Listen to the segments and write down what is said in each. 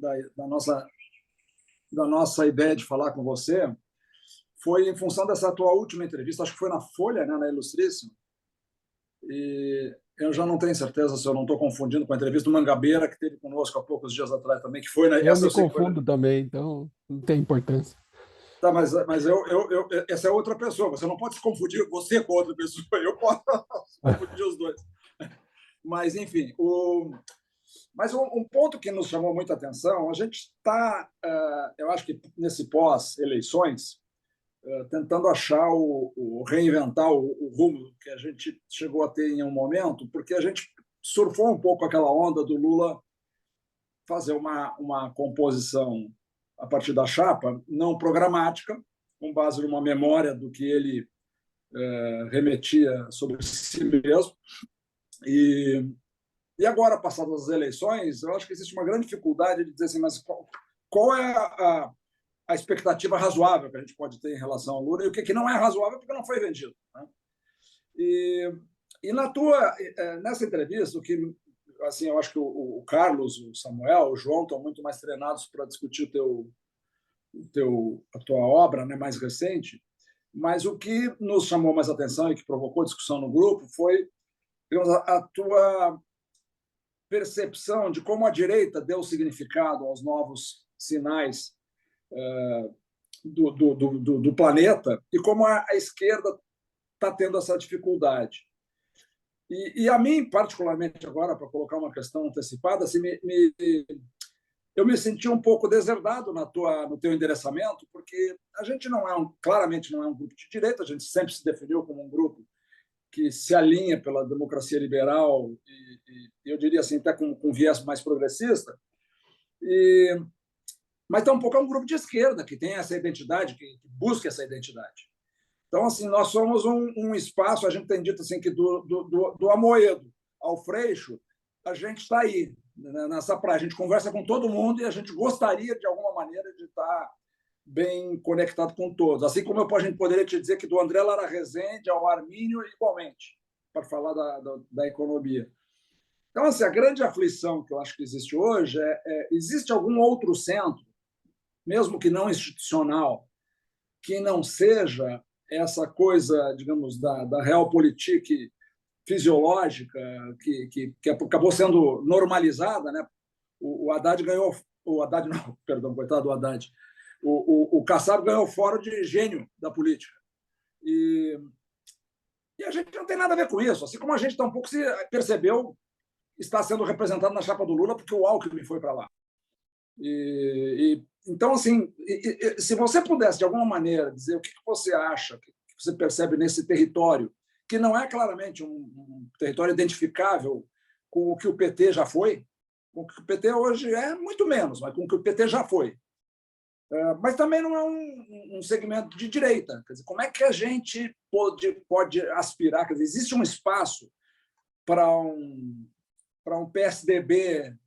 da nossa ideia de falar com você foi em função dessa tua última entrevista, acho que foi na Folha, né, na Ilustríssima, e eu já não tenho certeza se eu não estou confundindo com a entrevista do Mangabeira, que teve conosco há poucos dias atrás também, que foi Eu essa me eu sei que foi. confundo também, então não tem importância. Tá, mas essa é outra pessoa, você não pode se confundir você com outra pessoa, eu posso confundir os dois. Mas, enfim, mas um ponto que nos chamou muita atenção, a gente está, eu acho que nesse pós-eleições, tentando achar reinventar o rumo que a gente chegou a ter em um momento, porque a gente surfou um pouco aquela onda do Lula fazer uma composição a partir da chapa não programática, com base numa memória do que ele remetia sobre si mesmo. E agora, passadas as eleições, eu acho que existe uma grande dificuldade de dizer assim, mas qual é a expectativa razoável que a gente pode ter em relação ao Lula e o que não é razoável porque não foi vendido, né? E nessa entrevista, o que assim, eu acho que o Carlos, o Samuel, o João estão muito mais treinados para discutir a tua obra, né, mais recente, mas o que nos chamou mais atenção e que provocou discussão no grupo foi, digamos, a tua percepção de como a direita deu significado aos novos sinais do planeta e como a esquerda está tendo essa dificuldade. E a mim, particularmente agora, para colocar uma questão antecipada, assim, eu me senti um pouco deserdado no teu endereçamento, porque a gente claramente não é um grupo de direita, a gente sempre se definiu como um grupo que se alinha pela democracia liberal e eu diria assim, até com viés mais progressista, mas tampouco é um grupo de esquerda que tem essa identidade, que busca essa identidade. Então, assim, nós somos um espaço, a gente tem dito assim, que do Amoedo ao Freixo, a gente está aí, nessa praia. A gente conversa com todo mundo e a gente gostaria, de alguma maneira, de estar bem conectado com todos. Assim como a gente poderia te dizer que do André Lara Rezende ao Armínio, igualmente, para falar da economia. Então, assim, a grande aflição que eu acho que existe hoje existe algum outro centro, mesmo que não institucional, que não seja essa coisa, digamos, da realpolitik fisiológica que acabou sendo normalizada, né? O Haddad ganhou, o Haddad não, perdão, coitado do Haddad, o Kassab ganhou o fórum de gênio da política. E a gente não tem nada a ver com isso, assim como a gente tampouco se percebeu está sendo representado na chapa do Lula porque o Alckmin foi para lá. Então, assim, se você pudesse, de alguma maneira, dizer o que você acha, que você percebe nesse território, que não é claramente um território identificável com o que o PT já foi, com o que o PT hoje é muito menos, mas com o que o PT já foi. Mas também não é um segmento de direita. Quer dizer, como é que a gente pode aspirar? Quer dizer, existe um espaço para um PSDB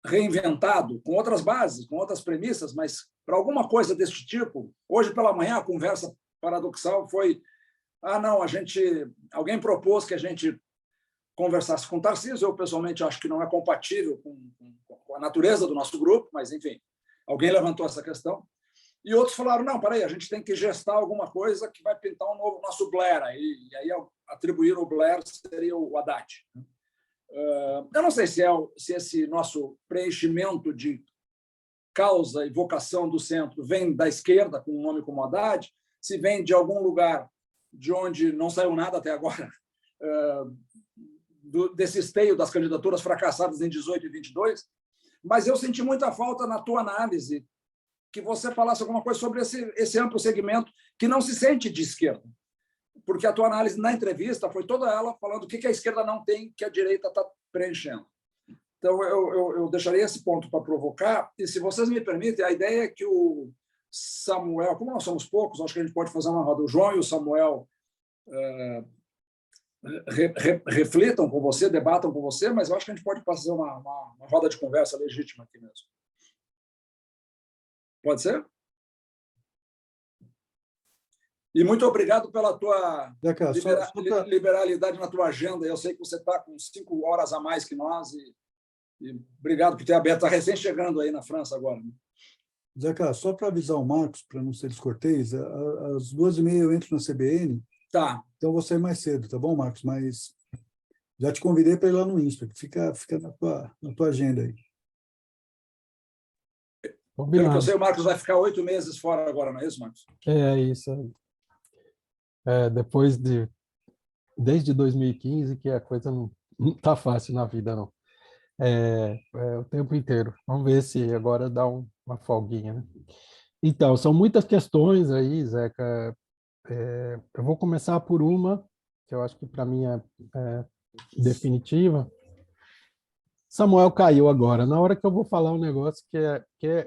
reinventado, com outras bases, com outras premissas, mas para alguma coisa desse tipo. Hoje pela manhã a conversa paradoxal foi: não, alguém propôs que a gente conversasse com o Tarcísio. Eu pessoalmente acho que não é compatível com a natureza do nosso grupo, mas enfim, alguém levantou essa questão. E outros falaram: não, peraí, a gente tem que gestar alguma coisa que vai pintar um novo nosso Blair. E aí atribuíram o Blair seria o Haddad. Eu não sei se esse nosso preenchimento de causa e vocação do centro vem da esquerda, com um nome como Haddad, se vem de algum lugar de onde não saiu nada até agora, desse esteio das candidaturas fracassadas em 18 e 22, mas eu senti muita falta na tua análise que você falasse alguma coisa sobre esse amplo segmento que não se sente de esquerda. Porque a tua análise na entrevista foi toda ela falando o que a esquerda não tem, que a direita está preenchendo. Então, eu deixaria esse ponto para provocar, e se vocês me permitem, a ideia é que o Samuel, como nós somos poucos, acho que a gente pode fazer uma roda, o João e o Samuel reflitam com você, debatam com você, mas eu acho que a gente pode fazer uma roda de conversa legítima aqui mesmo. Pode ser? E muito obrigado pela tua liberalidade na tua agenda. Eu sei que você está com 5 horas a mais que nós E obrigado por ter aberto. Está recém chegando aí na França agora. Né? Zeca, só para avisar o Marcos, para não ser descortês, às 2h30 eu entro na CBN, Tá. então vou sair mais cedo, tá bom, Marcos? Mas já te convidei para ir lá no Insta, fica na tua agenda aí. Pelo que eu sei, o Marcos vai ficar 8 meses fora agora, não é isso, Marcos? É isso aí. Desde 2015 que a coisa não tá fácil na vida, não. O tempo inteiro. Vamos ver se agora dá uma folguinha, né? Então, são muitas questões aí, Zeca. Eu vou começar por uma, que eu acho que para mim é definitiva. Samuel caiu agora. Na hora que eu vou falar um negócio que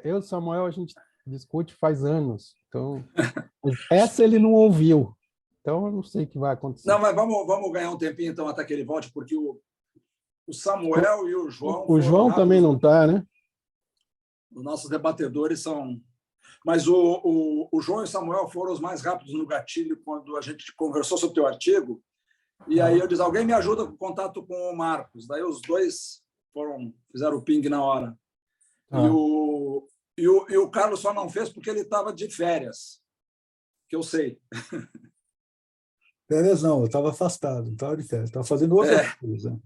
eu e Samuel, a gente discute faz anos. Então, essa ele não ouviu. Então, eu não sei o que vai acontecer. Não, mas vamos ganhar um tempinho, então, até que ele volte, porque o Samuel e o João... O João também não está, né? Os nossos debatedores são... Mas o João e o Samuel foram os mais rápidos no gatilho quando a gente conversou sobre o teu artigo. E aí eu disse, alguém me ajuda com o contato com o Marcos. Daí os dois fizeram o ping na hora. E o Carlos só não fez porque ele estava de férias, que eu sei. Férias não, eu estava afastado, não estava de férias, estava fazendo outra coisa.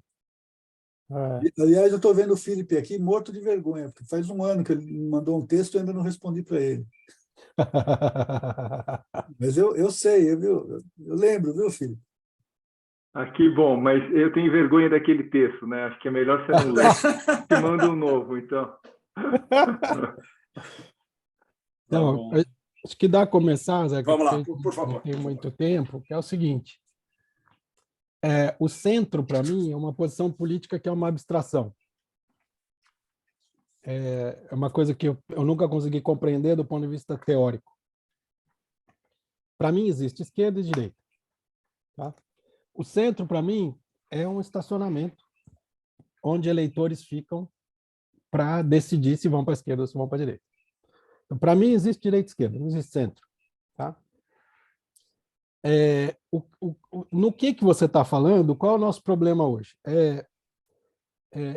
Aliás, eu estou vendo o Felipe aqui morto de vergonha, porque faz um ano que ele me mandou um texto e eu ainda não respondi para ele. Mas eu sei, eu lembro, viu, Felipe? Que bom, mas eu tenho vergonha daquele texto, né? Acho que é melhor você não ler. Te manda um novo, então. Então, acho que dá a começar, Zé. Vamos lá, por favor. Não tem muito tempo, que é o seguinte. O centro, para mim, é uma posição política que é uma abstração. É uma coisa que eu nunca consegui compreender do ponto de vista teórico. Para mim, existe esquerda e direita. Tá? O centro, para mim, é um estacionamento onde eleitores ficam para decidir se vão para a esquerda ou se vão para a direita. Então, para mim, existe direita e esquerda, não existe centro. Tá? No que você está falando, qual é o nosso problema hoje?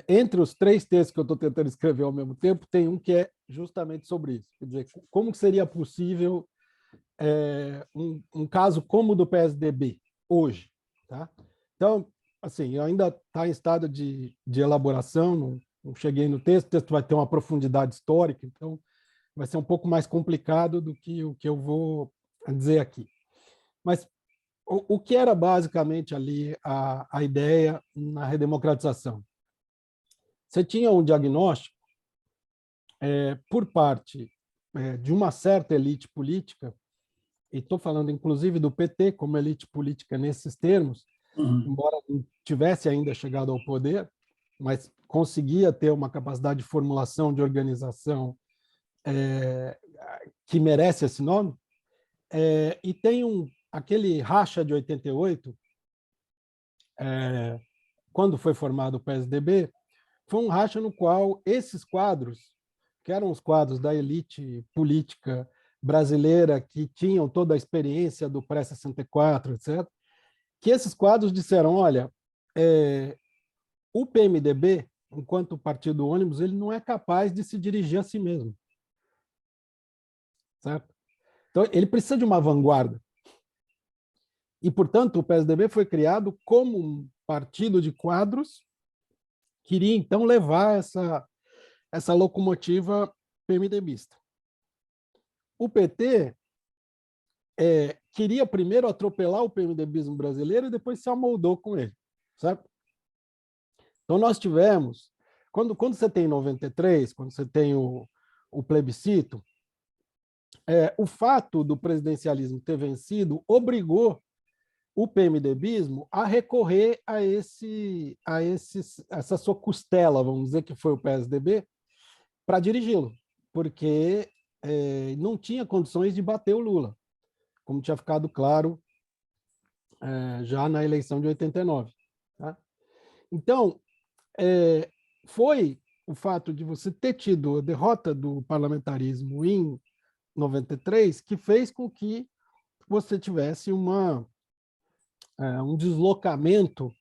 Entre os 3 textos que eu estou tentando escrever ao mesmo tempo, tem um que é justamente sobre isso. Quer dizer, como seria possível um caso como o do PSDB hoje? Tá? Então, assim, ainda está em estado de elaboração, não cheguei no texto, o texto vai ter uma profundidade histórica, então vai ser um pouco mais complicado do que o que eu vou dizer aqui. Mas o que era basicamente ali a ideia na redemocratização? Você tinha um diagnóstico por parte de uma certa elite política, e estou falando inclusive do PT como elite política nesses termos, embora não tivesse ainda chegado ao poder, mas conseguia ter uma capacidade de formulação, de organização que merece esse nome, e tem aquele racha de 88, quando foi formado o PSDB, foi um racha no qual esses quadros, que eram os quadros da elite política brasileira, que tinham toda a experiência do pré-64, etc., que esses quadros disseram, olha, o PMDB, enquanto partido ônibus, ele não é capaz de se dirigir a si mesmo. Certo? Então, ele precisa de uma vanguarda. E, portanto, o PSDB foi criado como um partido de quadros que iria, então, levar essa locomotiva PMDBista. O PT queria primeiro atropelar o PMDBismo brasileiro e depois se amoldou com ele. Certo? Então, nós tivemos, quando você tem 93, quando você tem o plebiscito, o fato do presidencialismo ter vencido obrigou o PMDBismo a recorrer a essa sua costela, vamos dizer que foi o PSDB, para dirigi-lo, porque não tinha condições de bater o Lula, como tinha ficado claro já na eleição de 89. Tá? Então, foi o fato de você ter tido a derrota do parlamentarismo em 93 que fez com que você tivesse um deslocamento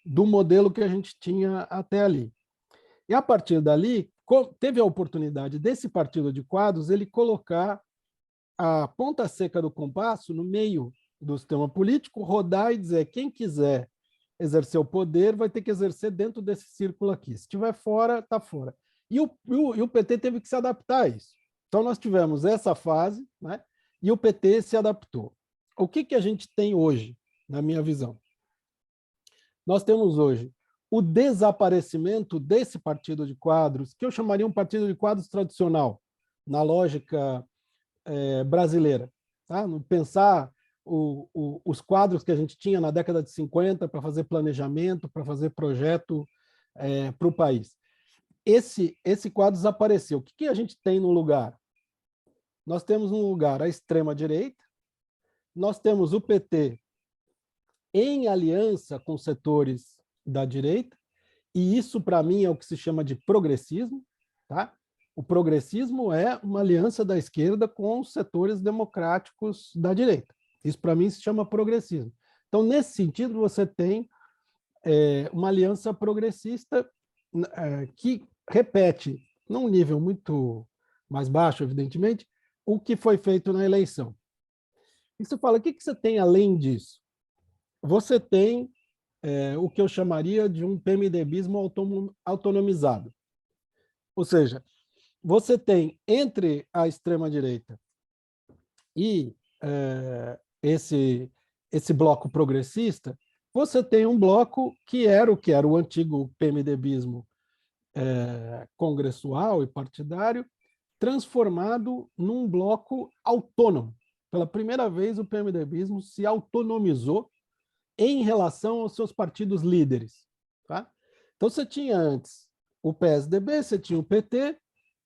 do modelo que a gente tinha até ali. E, a partir dali, teve a oportunidade desse partido de quadros ele colocar a ponta seca do compasso no meio do sistema político, rodar e dizer quem quiser exercer o poder vai ter que exercer dentro desse círculo aqui. Se estiver fora, está fora. E o PT teve que se adaptar a isso. Então, nós tivemos essa fase, né? E o PT se adaptou. O que a gente tem hoje, na minha visão? Nós temos hoje o desaparecimento desse partido de quadros, que eu chamaria um partido de quadros tradicional, na lógica brasileira. Tá? Pensar os quadros que a gente tinha na década de 50 para fazer planejamento, para fazer projeto para o país. Esse quadro desapareceu. O que a gente tem no lugar? Nós temos no lugar a extrema-direita, nós temos o PT em aliança com setores da direita, e isso, para mim, é o que se chama de progressismo. Tá? O progressismo é uma aliança da esquerda com os setores democráticos da direita. Isso, para mim, se chama progressismo. Então, nesse sentido, você tem uma aliança progressista que repete, num nível muito mais baixo, evidentemente, o que foi feito na eleição. E você fala, o que você tem além disso? Você tem o que eu chamaria de um PMDBismo autonomizado. Ou seja, você tem entre a extrema-direita e esse bloco progressista, você tem um bloco que era o antigo PMDBismo congressual e partidário, transformado num bloco autônomo. Pela primeira vez, o PMDBismo se autonomizou em relação aos seus partidos líderes. Tá? Então, você tinha antes o PSDB, você tinha o PT,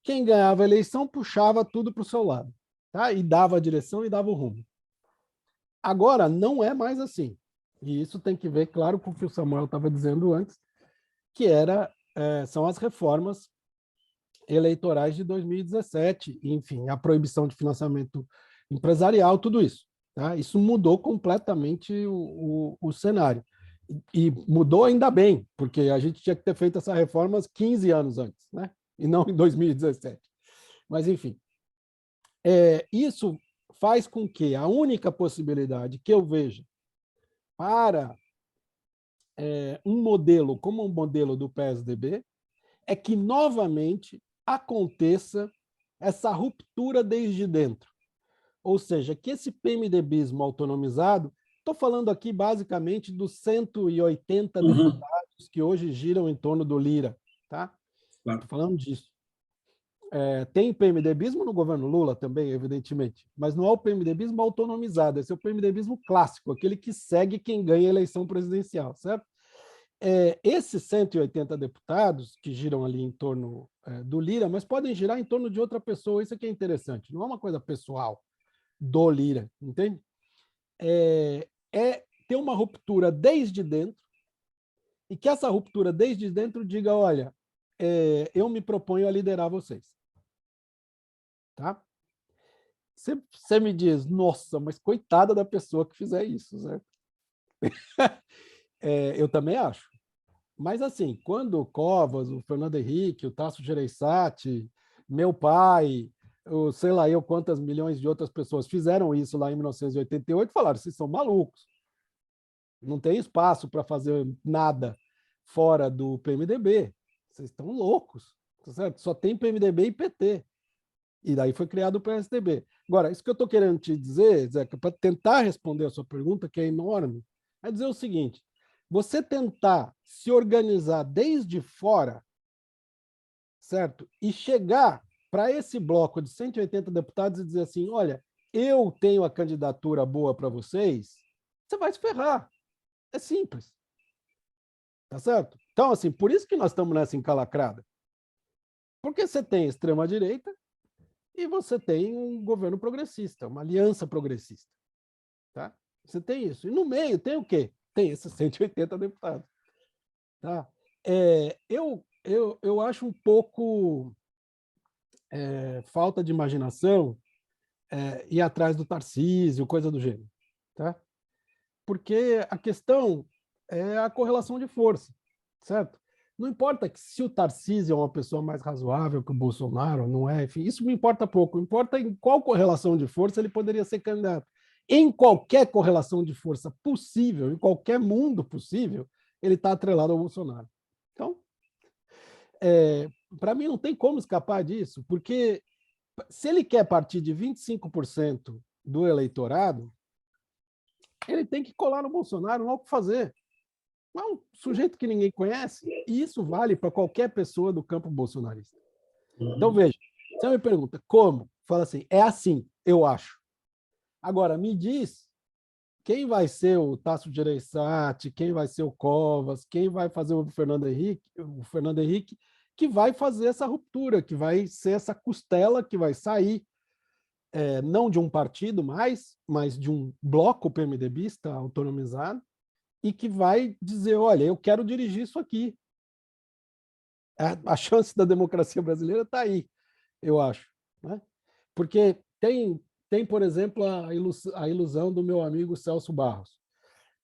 quem ganhava a eleição puxava tudo para o seu lado, tá? E dava a direção e dava o rumo. Agora, não é mais assim. E isso tem que ver, claro, com o que o Samuel estava dizendo antes, que são as reformas eleitorais de 2017, enfim, a proibição de financiamento empresarial, tudo isso. Tá? Isso mudou completamente o cenário. E mudou ainda bem, porque a gente tinha que ter feito essa reforma 15 anos antes, né? E não em 2017. Mas, enfim, isso faz com que a única possibilidade que eu veja para um modelo como o modelo do PSDB é que, novamente, aconteça essa ruptura desde dentro. Ou seja, que esse PMDBismo autonomizado, estou falando aqui basicamente dos 180 deputados que hoje giram em torno do Lira. Tá? Estou falando disso. Tem PMDBismo no governo Lula também, evidentemente, mas não é o PMDBismo autonomizado, esse é o PMDBismo clássico, aquele que segue quem ganha a eleição presidencial, certo? Esses 180 deputados que giram ali em torno do Lira, mas podem girar em torno de outra pessoa, isso aqui é interessante, não é uma coisa pessoal do Lira, entende? Ter uma ruptura desde dentro, e que essa ruptura desde dentro diga, olha, eu me proponho a liderar vocês. Tá? Você me diz, nossa, mas coitada da pessoa que fizer isso, certo? Eu também acho. Mas, assim, quando o Covas, o Fernando Henrique, o Tasso Gereissati, meu pai, sei lá eu quantas milhões de outras pessoas fizeram isso lá em 1988, falaram, vocês são malucos. Não tem espaço para fazer nada fora do PMDB. Vocês estão loucos, tá certo? Só tem PMDB e PT. E daí foi criado o PSDB. Agora, isso que eu estou querendo te dizer, Zeca, para tentar responder a sua pergunta, que é enorme, é dizer o seguinte, você tentar se organizar desde fora, certo? E chegar para esse bloco de 180 deputados e dizer assim, olha, eu tenho a candidatura boa para vocês, você vai se ferrar. É simples. Tá certo? Então, assim, por isso que nós estamos nessa encalacrada. Porque você tem extrema-direita e você tem um governo progressista, uma aliança progressista. Tá? Você tem isso. E no meio tem o quê? Tem esses 180 deputados. Tá? Eu acho um pouco falta de imaginação ir atrás do Tarcísio, coisa do gênero. Tá? Porque a questão é a correlação de força, certo? Não importa que se o Tarcísio é uma pessoa mais razoável que o Bolsonaro, não é, enfim, isso me importa pouco. Importa em qual correlação de força ele poderia ser candidato. Em qualquer correlação de força possível, em qualquer mundo possível, ele está atrelado ao Bolsonaro. Então, para mim não tem como escapar disso, porque se ele quer partir de 25% do eleitorado, ele tem que colar no Bolsonaro, não há o que fazer. É um sujeito que ninguém conhece, e isso vale para qualquer pessoa do campo bolsonarista. Então, veja, você me pergunta, como? Fala assim, é assim, eu acho. Agora, me diz quem vai ser o Tasso Gereissati, quem vai ser o Covas, quem vai fazer o Fernando Henrique, que vai fazer essa ruptura, que vai ser essa costela que vai sair, não de um partido mais, mas de um bloco PMDBista autonomizado, e que vai dizer, olha, eu quero dirigir isso aqui. A chance da democracia brasileira está aí, eu acho. Né? Porque tem, por exemplo, a ilusão do meu amigo Celso Barros,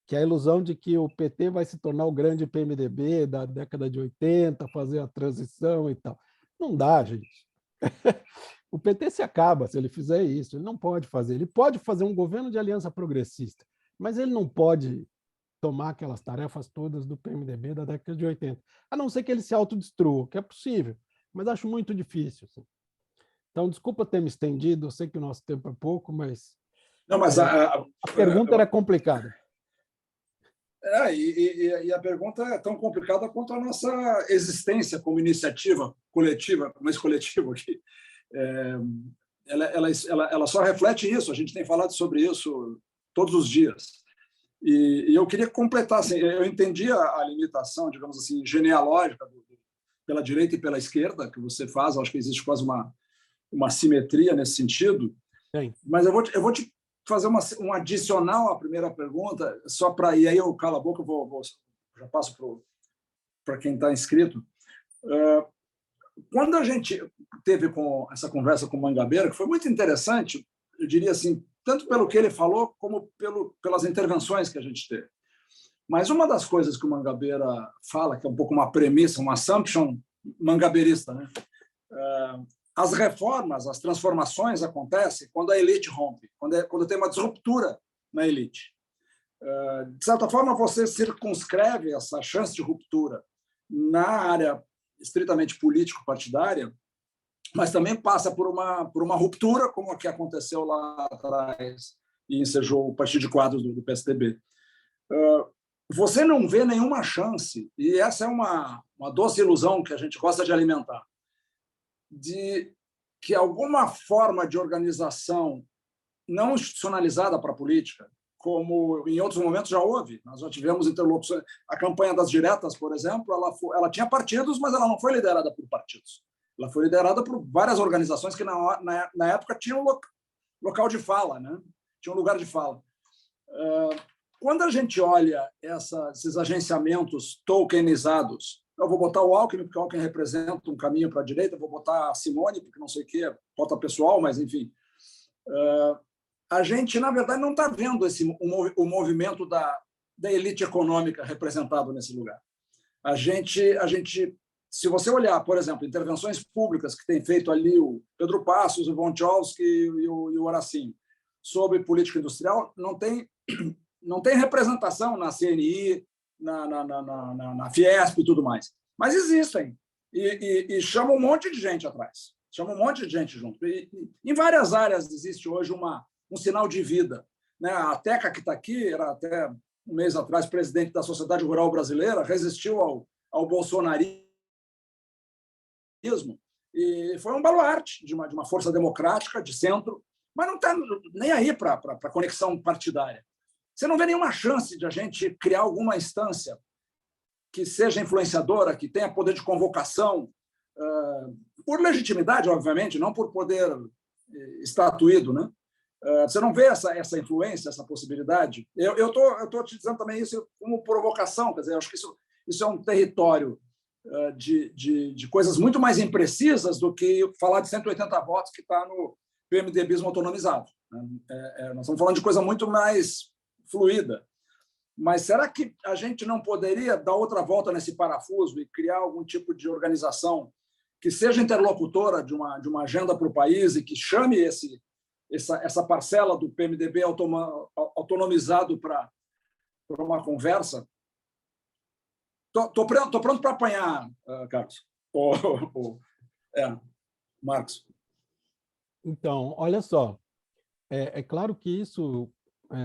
que é a ilusão de que o PT vai se tornar o grande PMDB da década de 80, fazer a transição e tal. Não dá, gente. O PT se acaba se ele fizer isso. Ele não pode fazer. Ele pode fazer um governo de aliança progressista, mas ele não pode tomar aquelas tarefas todas do PMDB da década de 80, a não ser que ele se autodestrua, que é possível, mas acho muito difícil. Assim. Então, desculpa ter me estendido, eu sei que o nosso tempo é pouco, mas... Não, mas a pergunta era complicada. E a pergunta é tão complicada quanto a nossa existência como iniciativa coletiva, como esse coletivo aqui. Ela só reflete isso, a gente tem falado sobre isso todos os dias. E eu queria completar, assim, eu entendi a limitação, digamos assim, genealógica pela direita e pela esquerda que você faz, acho que existe quase uma simetria nesse sentido. Sim. Mas eu vou te fazer um adicional à primeira pergunta, só para... E aí eu calo a boca, já passo para quem está inscrito. Quando a gente teve essa conversa com o Mangabeira, que foi muito interessante, eu diria assim, tanto pelo que ele falou, como pelas intervenções que a gente teve. Mas uma das coisas que o Mangabeira fala, que é um pouco uma premissa, uma assumption mangabeirista, né? As reformas, as transformações acontecem quando a elite rompe, quando tem uma disruptura na elite. De certa forma, você circunscreve essa chance de ruptura na área estritamente político-partidária, mas também passa por uma ruptura, como a que aconteceu lá atrás e ensejou o partido de quadros do PSDB. Você não vê nenhuma chance, e essa é uma doce ilusão que a gente gosta de alimentar, de que alguma forma de organização não institucionalizada para a política, como em outros momentos já houve, nós já tivemos interlocuções. A campanha das diretas, por exemplo, ela tinha partidos, mas ela não foi liderada por partidos. Ela foi liderada por várias organizações que, na época, tinham local de fala, né? Tinham lugar de fala. Quando a gente olha esses agenciamentos tokenizados, eu vou botar o Alckmin, porque o Alckmin representa um caminho para a direita, vou botar a Simone, porque não sei o quê, pauta pessoal, mas, enfim. A gente, na verdade, não está vendo o movimento da elite econômica representado nesse lugar. A gente, se você olhar, por exemplo, intervenções públicas que tem feito ali o Pedro Passos, o Wojciechowski e o Horacinho sobre política industrial, não tem representação na CNI, na Fiesp e tudo mais. Mas existem. E chama um monte de gente atrás. Chama um monte de gente junto. E em várias áreas existe hoje um sinal de vida. Né? A Teca, que está aqui, era até um mês atrás presidente da Sociedade Rural Brasileira, resistiu ao bolsonarismo e foi um baluarte de uma força democrática, de centro, mas não está nem aí para a conexão partidária. Você não vê nenhuma chance de a gente criar alguma instância que seja influenciadora, que tenha poder de convocação, por legitimidade, obviamente, não por poder estatuído, né? Você não vê essa influência, essa possibilidade? Eu estou te dizendo também isso como provocação, quer dizer, eu acho que isso é um território de coisas muito mais imprecisas do que falar de 180 votos que está no PMDBismo autonomizado. Nós estamos falando de coisa muito mais fluida. Mas será que a gente não poderia dar outra volta nesse parafuso e criar algum tipo de organização que seja interlocutora de uma agenda para o país e que chame essa parcela do PMDB autonomizado para uma conversa? Estou pronto para apanhar, Carlos. Marcos. Então, olha só, é claro que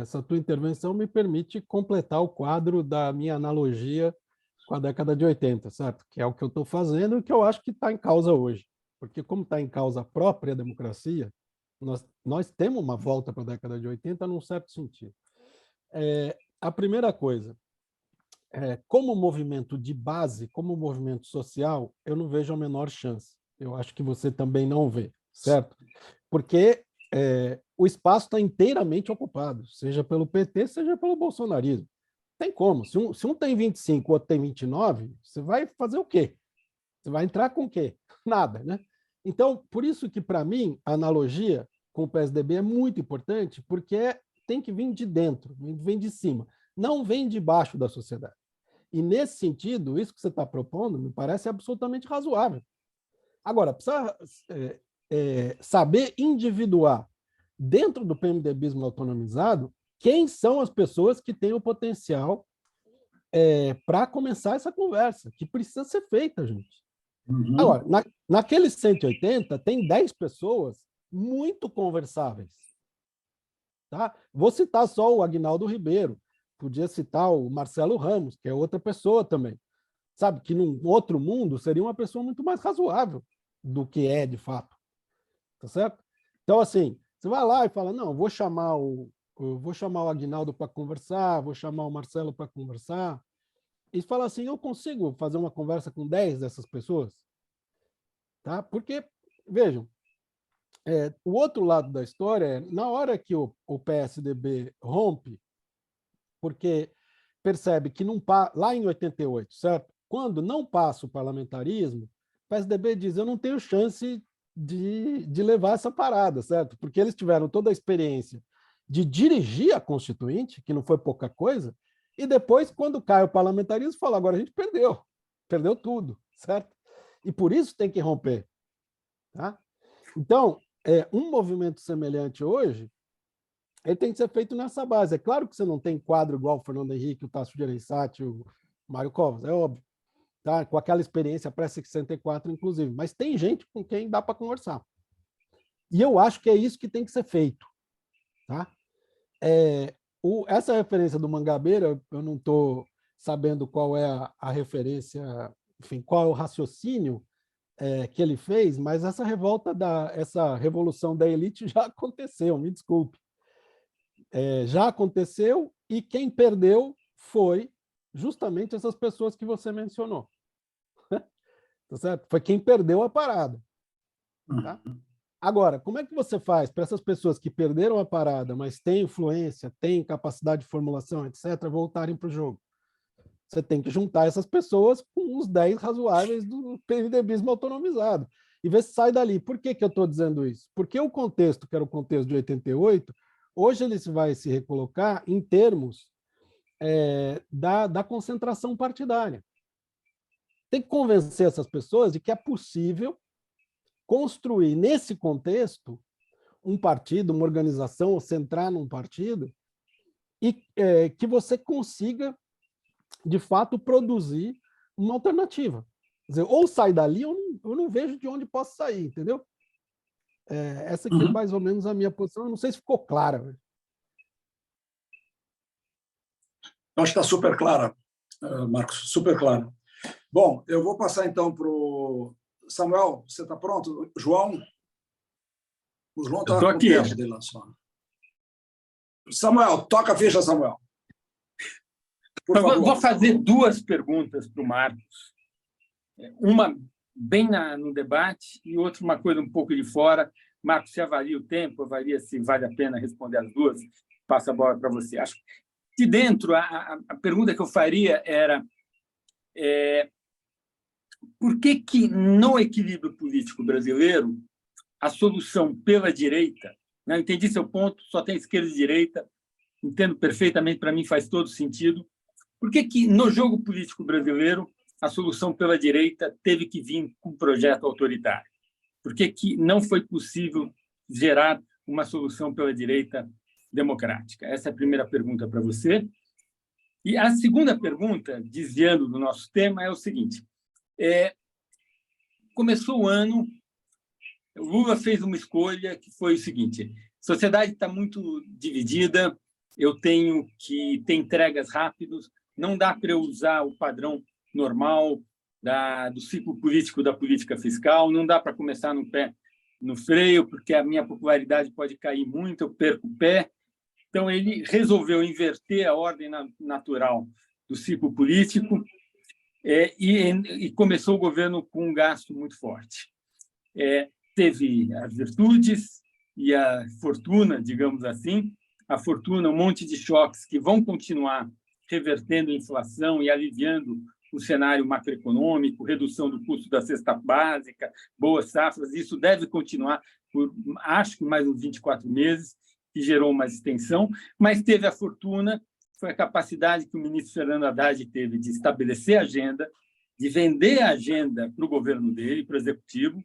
essa tua intervenção me permite completar o quadro da minha analogia com a década de 80, certo? Que é o que eu estou fazendo e que eu acho que está em causa hoje. Porque como está em causa a própria democracia, nós temos uma volta para a década de 80 num certo sentido. A primeira coisa, como movimento de base, como movimento social, eu não vejo a menor chance. Eu acho que você também não vê, certo? Porque o espaço está inteiramente ocupado, seja pelo PT, seja pelo bolsonarismo. Tem como. Se um tem 25, o outro tem 29, você vai fazer o quê? Você vai entrar com o quê? Nada, né? Então, por isso que, para mim, a analogia com o PSDB é muito importante, porque tem que vir de dentro, vem de cima, não vem de baixo da sociedade. E, nesse sentido, isso que você está propondo me parece absolutamente razoável. Agora, precisa saber individuar, dentro do PMDBismo autonomizado, quem são as pessoas que têm o potencial para começar essa conversa, que precisa ser feita, gente. Uhum. Agora, naqueles 180, tem 10 pessoas muito conversáveis. Tá? Vou citar só o Aguinaldo Ribeiro, podia citar o Marcelo Ramos, que é outra pessoa também. Sabe, que num outro mundo seria uma pessoa muito mais razoável do que é de fato. Tá certo? Então, assim, você vai lá e fala, não, vou chamar o Aguinaldo para conversar, vou chamar o Marcelo para conversar, e fala assim, eu consigo fazer uma conversa com 10 dessas pessoas? Tá? Porque, vejam, o outro lado da história é, na hora que o PSDB rompe, porque percebe que não lá em 88, certo? Quando não passa o parlamentarismo, o PSDB diz, eu não tenho chance de levar essa parada, certo? Porque eles tiveram toda a experiência de dirigir a Constituinte, que não foi pouca coisa, e depois, quando cai o parlamentarismo, fala, agora a gente perdeu tudo, certo? E por isso tem que romper. Tá? Então, um movimento semelhante hoje, ele tem que ser feito nessa base. É claro que você não tem quadro igual o Fernando Henrique, o Tasso Gereissati, o Mário Covas, é óbvio. Tá? Com aquela experiência pré-64, inclusive. Mas tem gente com quem dá para conversar. E eu acho que é isso que tem que ser feito. Tá? Essa referência do Mangabeira, eu não estou sabendo qual é a referência, enfim, qual é o raciocínio que ele fez, mas essa essa revolução da elite já aconteceu, me desculpe. Já aconteceu e quem perdeu foi justamente essas pessoas que você mencionou. Tá certo? Foi quem perdeu a parada. Tá? Agora, como é que você faz para essas pessoas que perderam a parada, mas têm influência, têm capacidade de formulação, etc., voltarem para o jogo? Você tem que juntar essas pessoas com os 10 razoáveis do PMDBismo autonomizado e ver se sai dali. Por que eu estou dizendo isso? Porque o contexto, que era o contexto de 88, hoje ele vai se recolocar em termos da concentração partidária. Tem que convencer essas pessoas de que é possível construir, nesse contexto, um partido, uma organização, ou centrar num partido, e que você consiga, de fato, produzir uma alternativa. Quer dizer, ou sai dali, ou eu não vejo de onde posso sair, entendeu? Essa aqui é mais ou menos a minha posição. Eu não sei se ficou clara. Eu acho que está super clara, Marcos, super clara. Bom, eu vou passar então para o Samuel. Você está pronto? João? O João está com o tempo dele lá só. Samuel, toca a ficha, Samuel. Por favor. Vou fazer duas perguntas para o Marcos. Uma bem no debate e outra uma coisa um pouco de fora. Marcos, você avalia o tempo, avalia se vale a pena responder as duas. Passa a bola para você. Acho que de dentro, a pergunta que eu faria era por que no equilíbrio político brasileiro a solução pela direita, né? Eu entendi seu ponto, só tem esquerda e direita, entendo perfeitamente, para mim faz todo sentido. Por que no jogo político brasileiro a solução pela direita teve que vir com um projeto autoritário? Por que não foi possível gerar uma solução pela direita democrática? Essa é a primeira pergunta para você. E a segunda pergunta, desviando do nosso tema, é o seguinte. Começou o ano, o Lula fez uma escolha que foi o seguinte: a sociedade está muito dividida, eu tenho que ter entregas rápidas, não dá para eu usar o padrão normal do ciclo político da política fiscal, não dá para começar no freio, porque a minha popularidade pode cair muito, eu perco o pé. Então, ele resolveu inverter a ordem natural do ciclo político e começou o governo com um gasto muito forte. Teve as virtudes e a fortuna, digamos assim. A fortuna, um monte de choques que vão continuar revertendo a inflação e aliviando o cenário macroeconômico, redução do custo da cesta básica, boas safras. Isso deve continuar por, acho que, mais uns 24 meses, que gerou uma extensão, mas teve a fortuna, foi a capacidade que o ministro Fernando Haddad teve de estabelecer a agenda, de vender a agenda para o governo dele, para o executivo,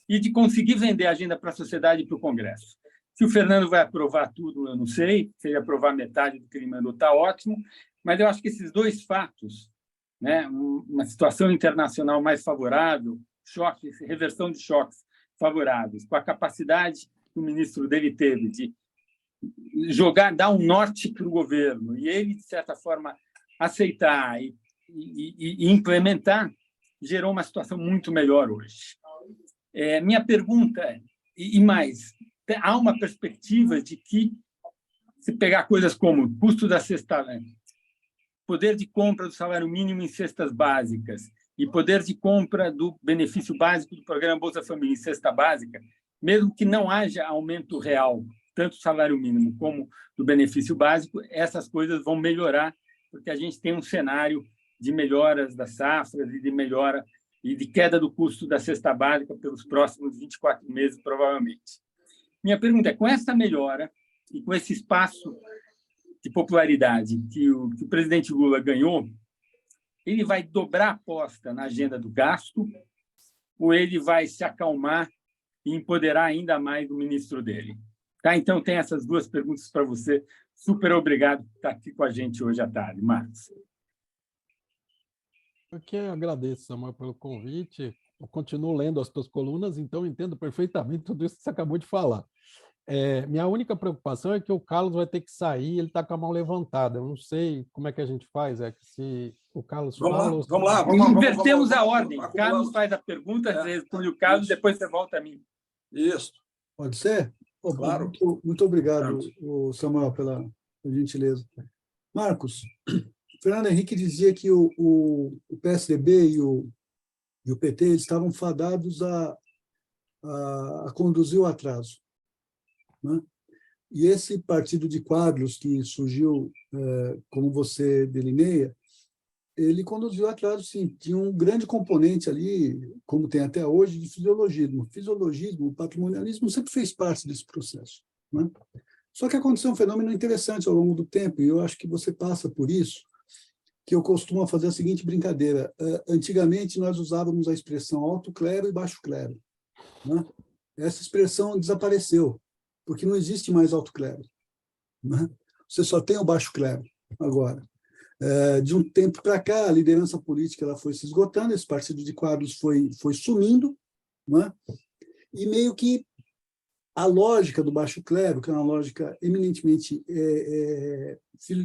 e de conseguir vender a agenda para a sociedade e para o Congresso. Se o Fernando vai aprovar tudo, eu não sei. Se ele aprovar metade do que ele mandou, está ótimo, mas eu acho que esses dois fatos, né, uma situação internacional mais favorável, choques, reversão de choques favoráveis, com a capacidade que o ministro dele teve de dar um norte para o governo e ele, de certa forma, aceitar e implementar, gerou uma situação muito melhor hoje. Minha pergunta é, e mais, há uma perspectiva de que, se pegar coisas como custo da cesta, poder de compra do salário mínimo em cestas básicas e poder de compra do benefício básico do programa Bolsa Família em cesta básica, mesmo que não haja aumento real, tanto do salário mínimo como do benefício básico, essas coisas vão melhorar, porque a gente tem um cenário de melhoras das safras e de melhora e de queda do custo da cesta básica pelos próximos 24 meses, provavelmente. Minha pergunta é, com essa melhora e com esse espaço de popularidade que o presidente Lula ganhou, ele vai dobrar a aposta na agenda do gasto ou ele vai se acalmar e empoderar ainda mais o ministro dele? Tá? Então, tem essas duas perguntas para você. Super obrigado por estar aqui com a gente hoje à tarde, Marcos. Eu que agradeço, Samuel, pelo convite. Eu continuo lendo as tuas colunas, então entendo perfeitamente tudo isso que você acabou de falar. Minha única preocupação é que o Carlos vai ter que sair, ele está com a mão levantada. Eu não sei como é que a gente faz, se o Carlos fala... Vamos lá. Invertemos a ordem. O Carlos faz a pergunta, você responde o Carlos, depois você volta a mim. Isso. Pode ser? Claro. Muito obrigado, Samuel, pela gentileza. Marcos, Fernando Henrique dizia que o PSDB e o PT eles estavam fadados a conduzir o atraso, né? E esse partido de quadros que surgiu, como você delineia, ele conduziu o atraso, sim. Tinha um grande componente ali, como tem até hoje, de fisiologismo. Fisiologismo, o patrimonialismo sempre fez parte desse processo, né? Só que aconteceu um fenômeno interessante ao longo do tempo, e eu acho que você passa por isso, que eu costumo fazer a seguinte brincadeira. Antigamente, nós usávamos a expressão alto clero e baixo clero, né? Essa expressão desapareceu, porque não existe mais alto clero, né? Você só tem o baixo clero agora. De um tempo para cá, a liderança política ela foi se esgotando, esse partido de quadros foi sumindo, né? E meio que a lógica do baixo clero, que é uma lógica eminentemente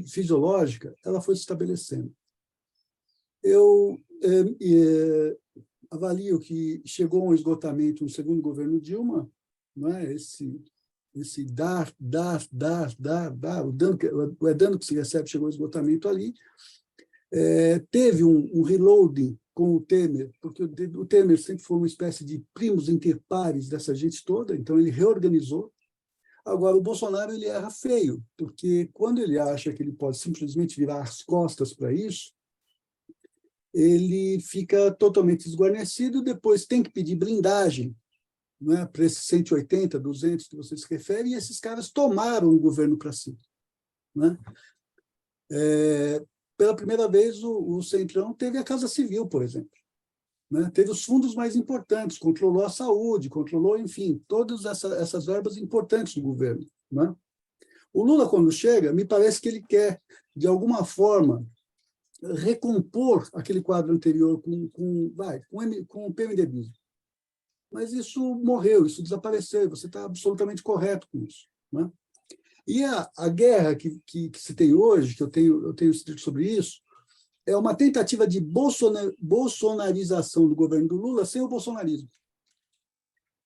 fisiológica, ela foi se estabelecendo. Eu avalio que chegou a um esgotamento no segundo governo Dilma, não é? Esse dar, o dano que se recebe chegou ao esgotamento ali. Teve um reloading com o Temer, porque o Temer sempre foi uma espécie de primos inter pares dessa gente toda, então ele reorganizou. Agora, o Bolsonaro ele erra feio, porque quando ele acha que ele pode simplesmente virar as costas para isso, ele fica totalmente esguarnecido, depois tem que pedir blindagem, né, para esses 180, 200 que você se refere, e esses caras tomaram o governo para si. né? Pela primeira vez, o Centrão teve a Casa Civil, por exemplo, né? Teve os fundos mais importantes, controlou a saúde, controlou, enfim, todas essas verbas importantes do governo, né? O Lula, quando chega, me parece que ele quer, de alguma forma, recompor aquele quadro anterior com o PMDBismo. Mas isso morreu, isso desapareceu, você está absolutamente correto com isso, né? E a guerra que se tem hoje, que eu tenho escrito sobre isso, é uma tentativa de bolsonarização do governo do Lula sem o bolsonarismo.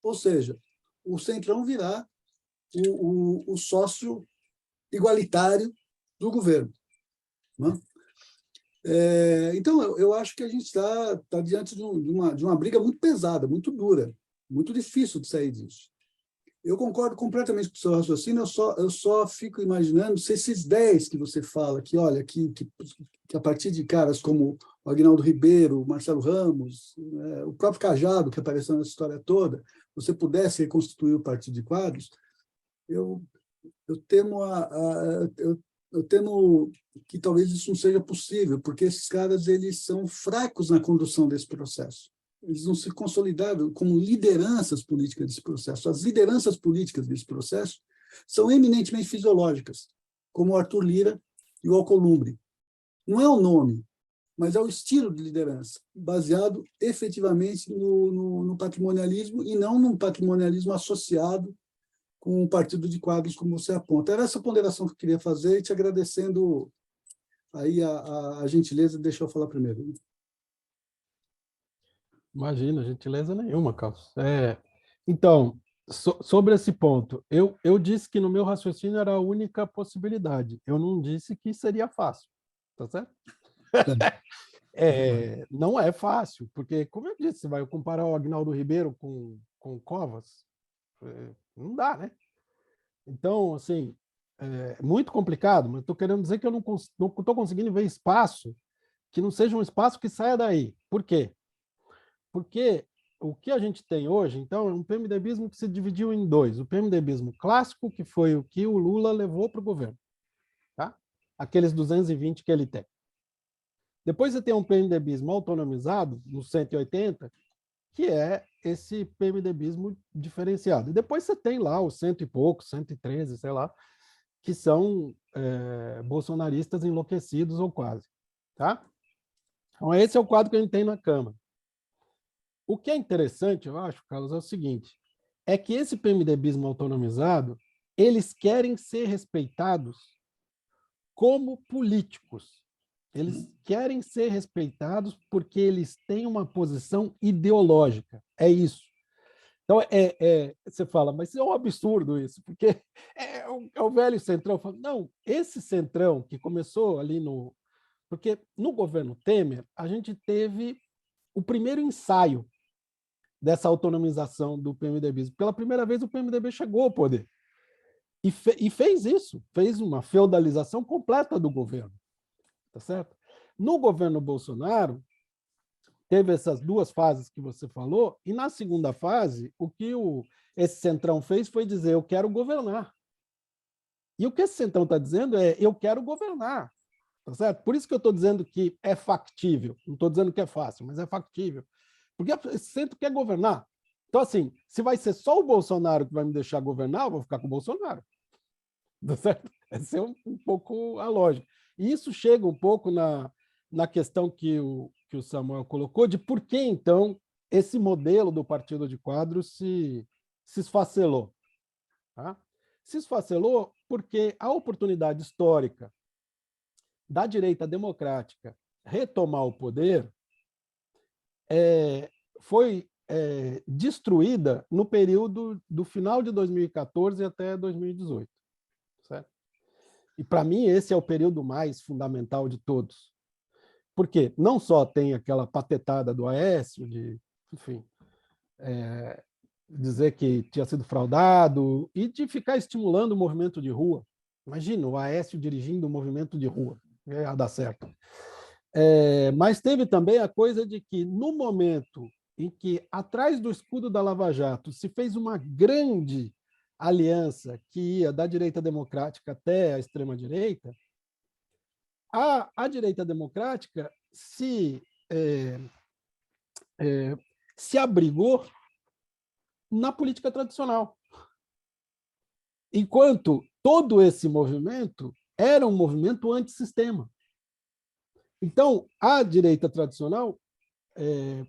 Ou seja, o Centrão virá o sócio igualitário do governo, né? Então, eu acho que a gente está diante de uma briga muito pesada, muito dura, muito difícil de sair disso. Eu concordo completamente com o seu raciocínio, eu só fico imaginando se esses 10 que você fala, que olha, que a partir de caras como o Aguinaldo Ribeiro, o Marcelo Ramos, o próprio Cajado, que apareceu nessa história toda, você pudesse reconstituir o Partido de Quadros, eu temo eu temo que talvez isso não seja possível, porque esses caras eles são fracos na condução desse processo. Eles não se consolidaram como lideranças políticas desse processo. As lideranças políticas desse processo são eminentemente fisiológicas, como o Arthur Lira e o Alcolumbre. Não é o nome, mas é o estilo de liderança, baseado efetivamente no patrimonialismo e não num patrimonialismo associado com o partido de quadros, como você aponta. Era essa ponderação que eu queria fazer, e te agradecendo aí a gentileza de deixar eu falar primeiro. Imagina, gentileza nenhuma, Carlos. Então, sobre esse ponto, eu disse que no meu raciocínio era a única possibilidade. Eu não disse que seria fácil, tá certo? Não é fácil, porque, como eu disse, você vai comparar o Aguinaldo Ribeiro com o Covas? Não dá, né? Então, assim, é muito complicado, mas estou querendo dizer que eu não estou conseguindo ver espaço que não seja um espaço que saia daí. Por quê? Porque o que a gente tem hoje, então, é um PMDBismo que se dividiu em dois. O PMDBismo clássico, que foi o que o Lula levou para o governo, tá? Aqueles 220 que ele tem. Depois você tem um PMDBismo autonomizado, no 180, que é esse PMDBismo diferenciado. E depois você tem lá os 100 e poucos, 113, sei lá, que são bolsonaristas enlouquecidos ou quase, tá? Então, esse é o quadro que a gente tem na Câmara. O que é interessante, eu acho, Carlos, é o seguinte, é que esse PMDBismo autonomizado, eles querem ser respeitados como políticos. Eles querem ser respeitados porque eles têm uma posição ideológica. É isso. Então, você fala, mas é um absurdo isso, porque é o velho Centrão. Não, esse Centrão que começou ali no... Porque no governo Temer, a gente teve o primeiro ensaio dessa autonomização do PMDB. Pela primeira vez, o PMDB chegou ao poder. E fez isso, fez uma feudalização completa do governo. Tá certo? No governo Bolsonaro, teve essas duas fases que você falou, e na segunda fase, o que esse Centrão fez foi dizer, eu quero governar. E o que esse Centrão está dizendo é, eu quero governar. Tá certo? Por isso que eu estou dizendo que é factível. Não estou dizendo que é fácil, mas é factível. Porque esse centro quer governar. Então, assim, se vai ser só o Bolsonaro que vai me deixar governar, eu vou ficar com o Bolsonaro. Tá certo? Essa é um pouco a lógica. E isso chega um pouco na questão que o Samuel colocou, de por que, então, esse modelo do partido de quadros se esfacelou. Tá? Se esfacelou porque a oportunidade histórica da direita democrática retomar o poder foi destruída no período do final de 2014 até 2018. Certo? E, para mim, esse é o período mais fundamental de todos. Porque não só tem aquela patetada do Aécio, de, enfim, dizer que tinha sido fraudado, e de ficar estimulando o movimento de rua. Imagina, o Aécio dirigindo o movimento de rua. Ia dar certo. Mas teve também a coisa de que, no momento em que, atrás do escudo da Lava Jato, se fez uma grande aliança que ia da direita democrática até a extrema-direita, a direita democrática se abrigou na política tradicional. Enquanto todo esse movimento era um movimento antissistema. Então, a direita tradicional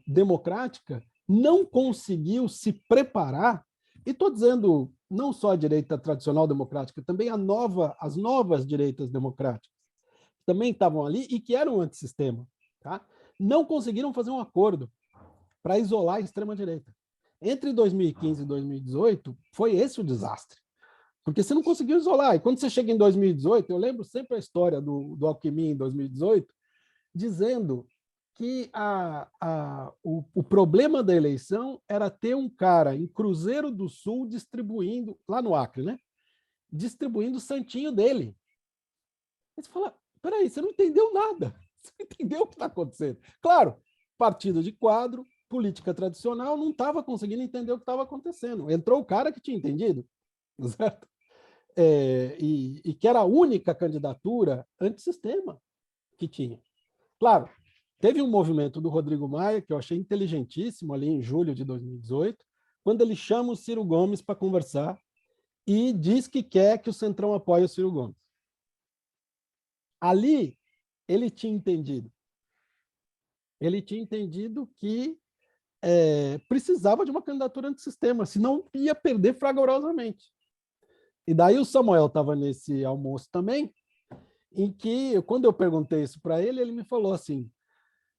democrática não conseguiu se preparar, e estou dizendo não só a direita tradicional democrática, também as novas direitas democráticas, também estavam ali e que eram antissistema, tá? Não conseguiram fazer um acordo para isolar a extrema-direita. Entre 2015 e 2018, foi esse o desastre. Porque você não conseguiu isolar. E quando você chega em 2018, eu lembro sempre a história do Alckmin em 2018, dizendo que o problema da eleição era ter um cara em Cruzeiro do Sul distribuindo, lá no Acre, né? Distribuindo o santinho dele. Aí você fala, peraí, você não entendeu nada. Você não entendeu o que está acontecendo. Claro, partido de quadro, política tradicional, não estava conseguindo entender o que estava acontecendo. Entrou o cara que tinha entendido, certo? E que era a única candidatura antissistema que tinha. Claro, teve um movimento do Rodrigo Maia, que eu achei inteligentíssimo, ali em julho de 2018, quando ele chama o Ciro Gomes para conversar e diz que quer que o Centrão apoie o Ciro Gomes. Ali, ele tinha entendido. Ele tinha entendido que precisava de uma candidatura antissistema, senão ia perder fragorosamente. E daí o Samuel estava nesse almoço também, em que, quando eu perguntei isso para ele, ele me falou assim,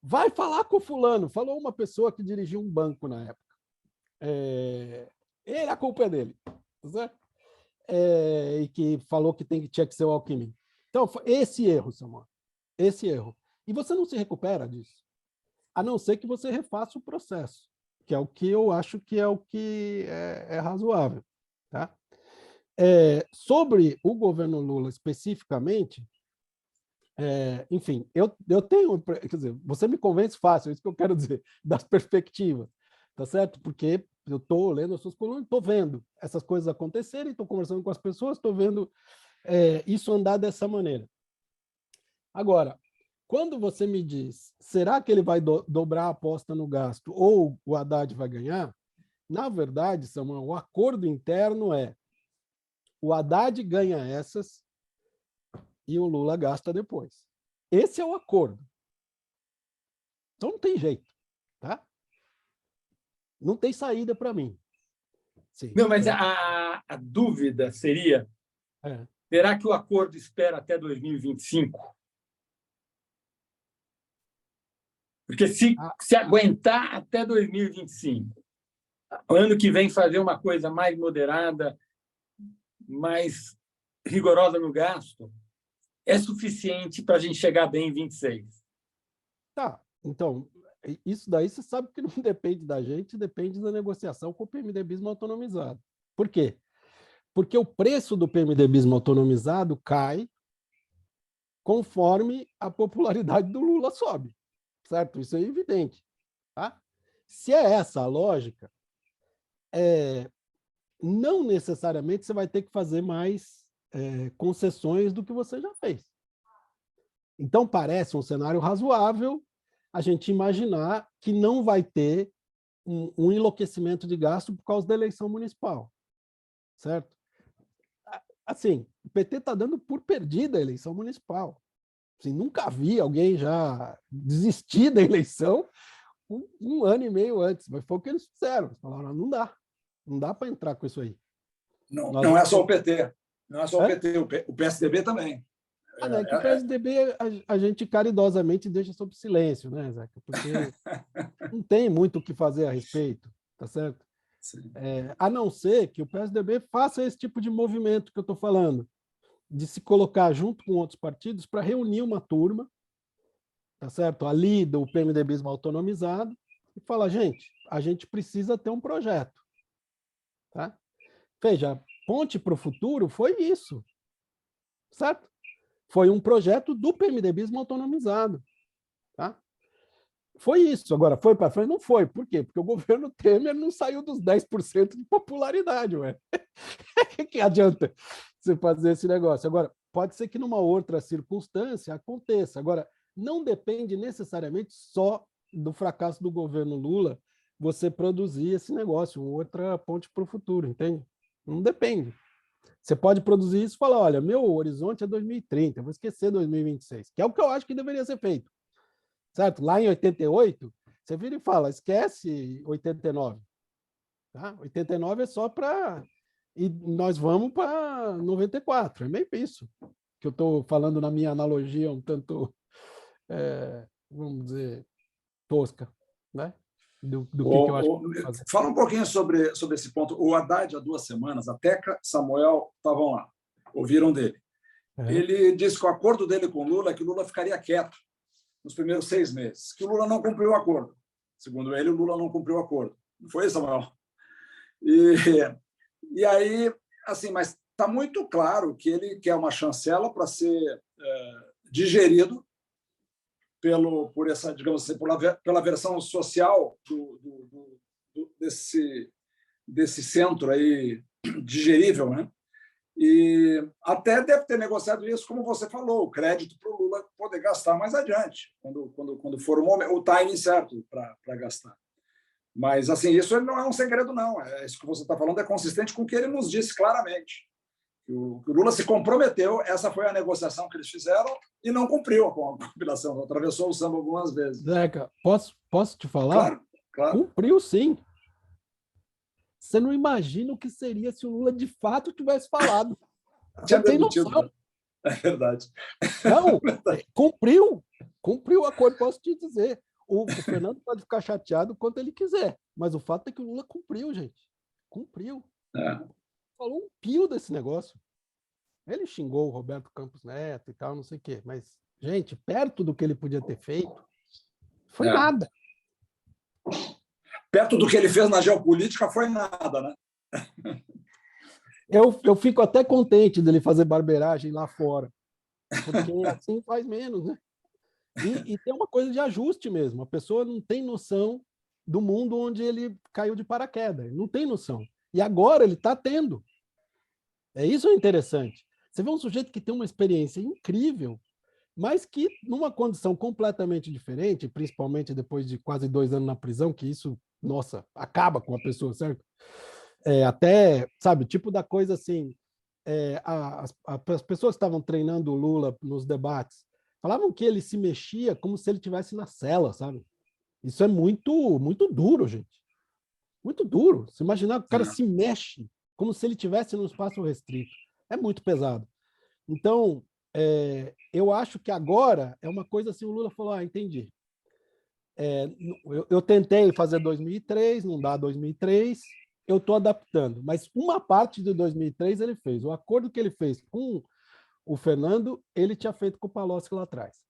vai falar com o fulano, falou uma pessoa que dirigia um banco na época. A culpa é dele, certo? E que falou que tinha que ser o Alckmin. Então, esse erro, Samuel, esse erro. E você não se recupera disso, a não ser que você refaça o processo, que é o que eu acho que é razoável. Tá? Sobre o governo Lula especificamente, enfim, eu tenho, quer dizer, você me convence fácil, é isso que eu quero dizer, das perspectivas, tá certo? Porque eu estou lendo as suas colunas, estou vendo essas coisas acontecerem, estou conversando com as pessoas, estou vendo isso andar dessa maneira. Agora, quando você me diz, será que ele vai dobrar a aposta no gasto ou o Haddad vai ganhar? Na verdade, Samuel, o acordo interno é o Haddad ganha essas e o Lula gasta depois. Esse é o acordo. Então não tem jeito, tá? Não tem saída para mim. Sim, não, mas a dúvida seria, será que o acordo espera até 2025? Porque se aguentar até 2025, ano que vem fazer uma coisa mais moderada, mais rigorosa no gasto, é suficiente para a gente chegar bem em 26. Tá, então, isso daí você sabe que não depende da gente, depende da negociação com o PMDBismo autonomizado. Por quê? Porque o preço do PMDBismo autonomizado cai conforme a popularidade do Lula sobe, certo? Isso é evidente. Tá? Se é essa a lógica, não necessariamente você vai ter que fazer mais concessões do que você já fez. Então, parece um cenário razoável a gente imaginar que não vai ter um enlouquecimento de gasto por causa da eleição municipal, certo? Assim, o PT está dando por perdida a eleição municipal. Assim, nunca vi alguém já desistir da eleição um ano e meio antes, mas foi o que eles fizeram. Eles falaram, não dá para entrar com isso aí. Não é só o PT, não é só o PT, o PSDB também. Não, é que o PSDB a gente caridosamente deixa sob silêncio, né, Zeca? Porque não tem muito o que fazer a respeito, tá certo? A não ser que o PSDB faça esse tipo de movimento que eu estou falando, de se colocar junto com outros partidos para reunir uma turma, tá certo? Ali do PMDBismo autonomizado, e falar, gente, a gente precisa ter um projeto. Tá? Veja, Ponte para o Futuro foi isso, certo? Foi um projeto do PMDBismo autonomizado. Tá? Foi isso. Agora, foi para frente? Não foi. Por quê? Porque o governo Temer não saiu dos 10% de popularidade. Ué. Que adianta você fazer esse negócio? Agora, pode ser que numa outra circunstância aconteça. Agora, não depende necessariamente só do fracasso do governo Lula você produzir esse negócio, outra ponte para o futuro, entende? Não depende. Você pode produzir isso e falar, olha, meu horizonte é 2030, eu vou esquecer 2026, que é o que eu acho que deveria ser feito. Certo? Lá em 88, você vira e fala, esquece 89. Tá? 89 é só para... E nós vamos para 94. É meio isso que eu estou falando na minha analogia um tanto, vamos dizer, tosca, né? Do que eu acho que fazer. Fala um pouquinho sobre esse ponto. O Haddad, há 2 semanas, a Teca, Samuel estavam lá, ouviram dele. Ele disse que o acordo dele com Lula é que o Lula ficaria quieto nos primeiros 6 meses, que o Lula não cumpriu o acordo. Segundo ele, o Lula não cumpriu o acordo. Não foi isso, Samuel? E aí, assim, mas está muito claro que ele quer uma chancela para ser digerido por essa, digamos assim, pela versão social desse centro aí digerível, né? E até deve ter negociado isso, como você falou, o crédito para o Lula poder gastar mais adiante, quando for o timing certo para gastar. Mas, assim, isso não é um segredo, não. Isso que você está falando é consistente com o que ele nos disse claramente. O Lula se comprometeu, essa foi a negociação que eles fizeram e não cumpriu com a compilação, atravessou o samba algumas vezes. Zeca, posso te falar? Claro, claro. Cumpriu, sim. Você não imagina o que seria se o Lula de fato tivesse falado. Tinha demitido. É verdade. Não, cumpriu o acordo, posso te dizer. O Fernando pode ficar chateado quanto ele quiser, mas o fato é que o Lula cumpriu, gente. Cumpriu. Falou um pio desse negócio. Ele xingou o Roberto Campos Neto e tal, não sei o quê, mas, gente, perto do que ele podia ter feito, foi nada. Perto do que ele fez na geopolítica, foi nada, né? Eu fico até contente dele fazer barbeiragem lá fora, porque assim faz menos, né? E tem uma coisa de ajuste mesmo. A pessoa não tem noção do mundo onde ele caiu de paraquedas. Ele não tem noção. E agora ele está tendo. Isso é interessante. Você vê um sujeito que tem uma experiência incrível, mas que, numa condição completamente diferente, principalmente depois de quase 2 anos na prisão, que isso, nossa, acaba com a pessoa, certo? Até, sabe, tipo da coisa assim, as pessoas que estavam treinando o Lula nos debates falavam que ele se mexia como se ele estivesse na cela, sabe? Isso é muito, muito duro, gente. Muito duro. Se imaginar que o cara se mexe como se ele estivesse num espaço restrito. É muito pesado. Então, eu acho que agora é uma coisa assim, o Lula falou, entendi. Eu tentei fazer 2003, não dá 2003, eu estou adaptando. Mas uma parte de 2003 ele fez. O acordo que ele fez com o Fernando, ele tinha feito com o Palocci lá atrás.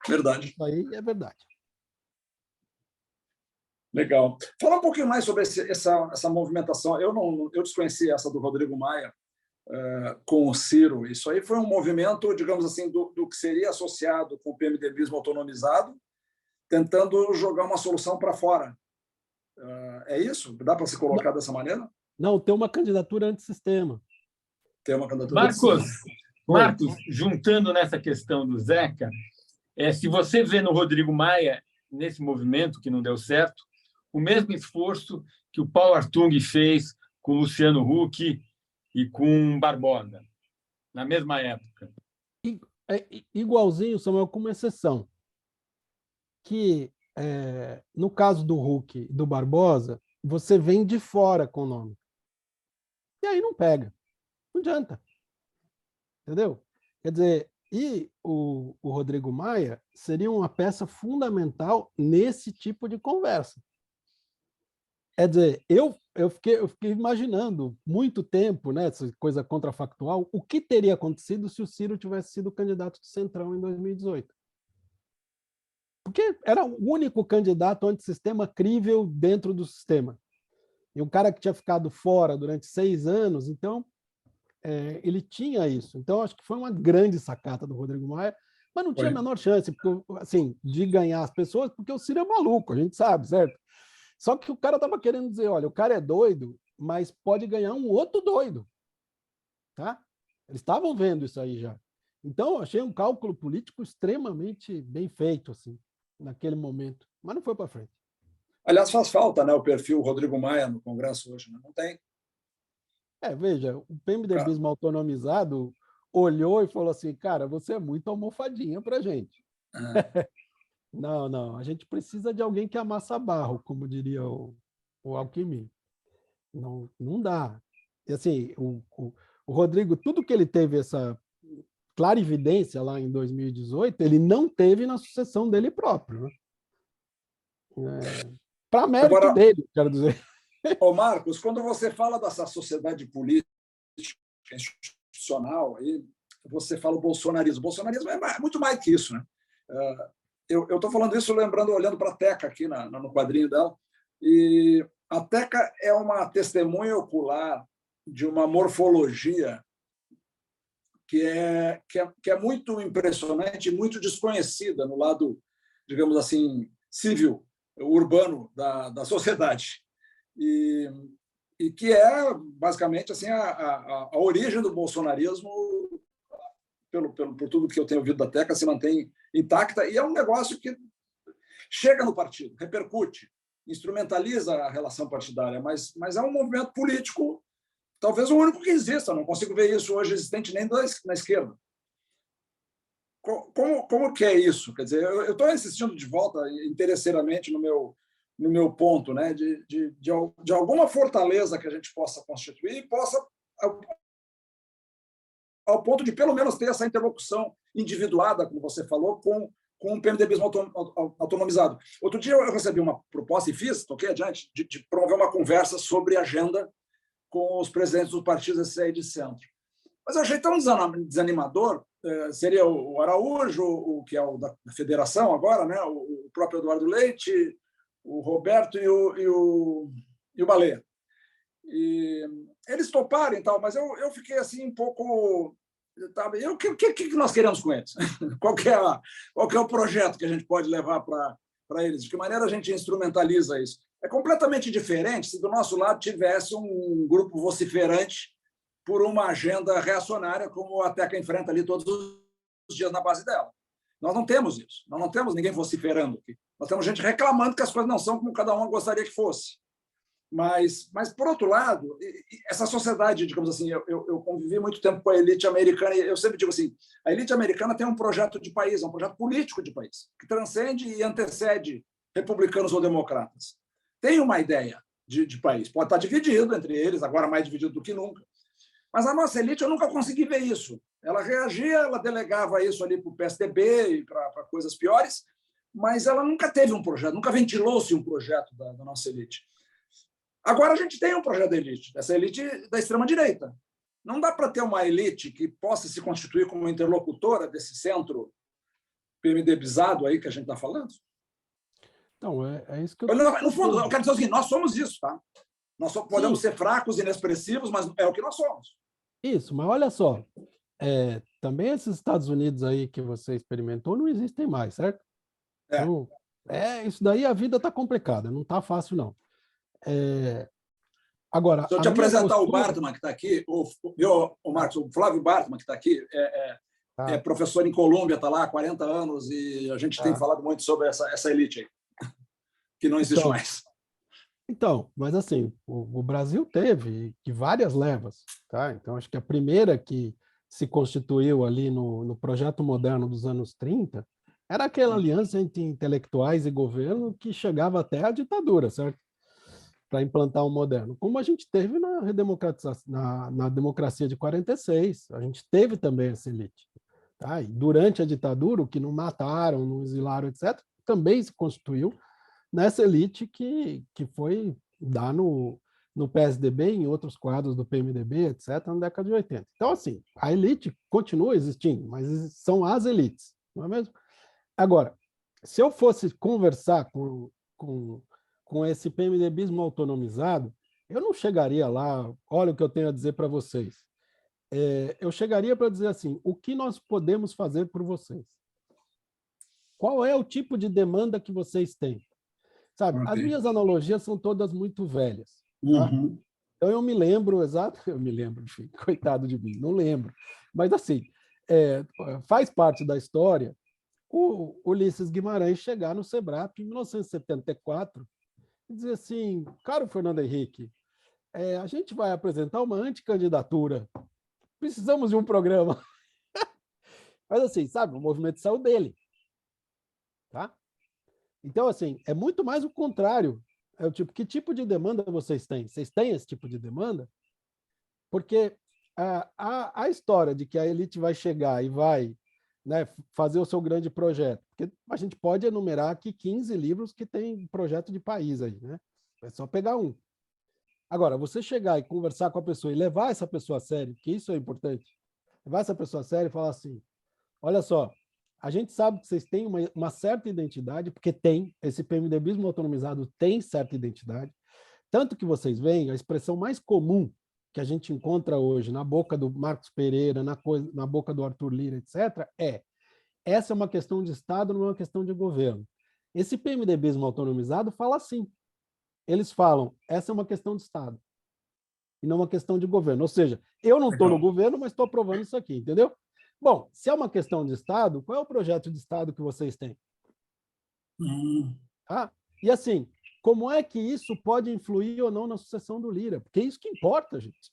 Verdade. Isso aí é verdade. Legal. Fala um pouquinho mais sobre essa movimentação. Eu desconheci essa do Rodrigo Maia com o Ciro. Isso aí foi um movimento, digamos assim, do que seria associado com o PMDBismo autonomizado, tentando jogar uma solução para fora. É isso? Dá para se colocar dessa maneira? Não, tem uma candidatura antissistema. Tem uma candidatura Marcos, juntando nessa questão do Zeca, se você vê no Rodrigo Maia, nesse movimento que não deu certo, o mesmo esforço que o Paulo Artung fez com o Luciano Huck e com Barbosa, na mesma época. Igualzinho, Samuel, com uma exceção. Que, no caso do Huck e do Barbosa, você vem de fora com o nome. E aí não pega. Não adianta. Entendeu? Quer dizer, e o Rodrigo Maia seria uma peça fundamental nesse tipo de conversa. Quer dizer, eu fiquei imaginando muito tempo, né, essa coisa contrafactual, o que teria acontecido se o Ciro tivesse sido candidato do Centrão em 2018. Porque era o único candidato antissistema crível dentro do sistema. E um cara que tinha ficado fora durante 6 anos, então, ele tinha isso. Então, acho que foi uma grande sacada do Rodrigo Maia, Mas não tinha a menor chance, porque, assim, de ganhar as pessoas, porque o Ciro é maluco, a gente sabe, certo? Só que o cara estava querendo dizer, olha, o cara é doido, mas pode ganhar um outro doido. Tá? Eles estavam vendo isso aí já. Então, eu achei um cálculo político extremamente bem feito, assim, naquele momento. Mas não foi para frente. Aliás, faz falta, né, o perfil Rodrigo Maia no Congresso hoje, né? Não tem. Veja, o PMDBismo autonomizado olhou e falou assim, cara, você é muito almofadinha para a gente. Não, a gente precisa de alguém que amassa barro, como diria o Alckmin. Não dá. E assim, o Rodrigo, tudo que ele teve essa clarividência lá em 2018, ele não teve na sucessão dele próprio. Né? Para mérito Agora, dele, quero dizer. Ô Marcos, quando você fala dessa sociedade política institucional, aí você fala o bolsonarismo. O bolsonarismo é muito mais que isso, né? Eu estou falando isso lembrando, olhando para a Teca aqui no quadrinho dela, e a Teca é uma testemunha ocular de uma morfologia que é muito impressionante e muito desconhecida no lado, digamos assim, civil, urbano da sociedade. E que é, basicamente, assim, a origem do bolsonarismo, por tudo que eu tenho ouvido da Teca, se mantém intacta, e é um negócio que chega no partido, repercute, instrumentaliza a relação partidária, mas é um movimento político, talvez o único que exista, não consigo ver isso hoje existente nem na esquerda. Como que é isso? Quer dizer, eu estou insistindo de volta, interesseiramente, no meu ponto, né, de alguma fortaleza que a gente possa constituir e possa, ao ponto de, pelo menos, ter essa interlocução individuada, como você falou, com o PMDBismo autonomizado. Outro dia eu recebi uma proposta e toquei adiante, de promover uma conversa sobre agenda com os presidentes dos partidos esse aí de centro. Mas eu achei tão desanimador, seria o Araújo, o que é o da federação agora, né, o próprio Eduardo Leite, o Roberto e o Baleia. E eles toparam e tal, mas eu fiquei assim um pouco... O que nós queremos com eles? Qual que é o projeto que a gente pode levar para eles? De que maneira a gente instrumentaliza isso? É completamente diferente se do nosso lado tivesse um grupo vociferante por uma agenda reacionária, como a Teca enfrenta ali todos os dias na base dela. Nós não temos isso. Nós não temos ninguém vociferando aqui. Nós temos gente reclamando que as coisas não são como cada um gostaria que fosse. Mas por outro lado, essa sociedade, digamos assim, eu convivi muito tempo com a elite americana, e eu sempre digo assim, a elite americana tem um projeto de país, um projeto político de país, que transcende e antecede republicanos ou democratas. Tem uma ideia de país, pode estar dividido entre eles, agora mais dividido do que nunca, mas a nossa elite, eu nunca consegui ver isso. Ela reagia, ela delegava isso ali para o PSDB e para coisas piores, mas ela nunca teve um projeto, nunca ventilou-se um projeto da nossa elite. Agora a gente tem um projeto da elite, essa elite da extrema-direita. Não dá para ter uma elite que possa se constituir como interlocutora desse centro PMDBizado aí que a gente está falando? Então, é isso que eu... No fundo, eu quero dizer o seguinte, nós somos isso, tá? Nós podemos ser fracos, inexpressivos, mas é o que nós somos. Isso, mas olha só, também esses Estados Unidos aí que você experimentou não existem mais, certo? Então, isso daí a vida está complicada, não está fácil, não. Agora, se eu te apresentar o Bartman, que está aqui, o Marcos, o Flávio Bartman, que está aqui, é professor em Colômbia, está lá há 40 anos, e a gente tem falado muito sobre essa elite aí, que não existe mais. Então, mas assim, o Brasil teve várias levas, tá? Então, acho que a primeira que se constituiu ali no projeto moderno dos anos 30 era aquela aliança entre intelectuais e governo que chegava até a ditadura, certo? Para implantar um moderno. Como a gente teve na redemocratização, na democracia de 46, a gente teve também essa elite. Tá? E durante a ditadura, o que não mataram, não exilaram, etc., também se constituiu nessa elite que foi dar no PSDB, em outros quadros do PMDB, etc., na década de 80. Então, assim, a elite continua existindo, mas são as elites, não é mesmo? Agora, se eu fosse conversar com esse PMDBismo autonomizado, eu não chegaria lá, olha o que eu tenho a dizer para vocês. Eu chegaria para dizer assim, o que nós podemos fazer por vocês? qual é o tipo de demanda que vocês têm? Sabe, Ok. as minhas analogias são todas muito velhas. Tá? Uhum. Então, eu me lembro, enfim, coitado de mim, não lembro. Mas, assim, faz parte da história o Ulisses Guimarães chegar no SEBRAP em 1974 e dizer assim, caro Fernando Henrique, a gente vai apresentar uma anticandidatura, precisamos de um programa. Mas, assim, sabe, o movimento saiu dele. Tá? Então, assim, é muito mais o contrário. É o tipo, que tipo de demanda vocês têm? Vocês têm esse tipo de demanda? Porque a história de que a elite vai chegar e vai, né, fazer o seu grande projeto, porque a gente pode enumerar aqui 15 livros que tem projeto de país aí, né? É só pegar um. Agora, você chegar e conversar com a pessoa e levar essa pessoa a sério, que isso é importante, levar essa pessoa a sério e falar assim, olha só, a gente sabe que vocês têm uma certa identidade, porque tem, esse PMDBismo autonomizado tem certa identidade, tanto que vocês veem, a expressão mais comum que a gente encontra hoje na boca do Marcos Pereira, na boca do Arthur Lira, etc., essa é uma questão de Estado, não é uma questão de governo. Esse PMDBismo autonomizado fala assim, eles falam, essa é uma questão de Estado, e não uma questão de governo. Ou seja, eu não estou no governo, mas estou aprovando isso aqui, entendeu? Bom, se é uma questão de Estado, qual é o projeto de Estado que vocês têm? Ah, e assim, como é que isso pode influir ou não na sucessão do Lira? Porque é isso que importa, gente.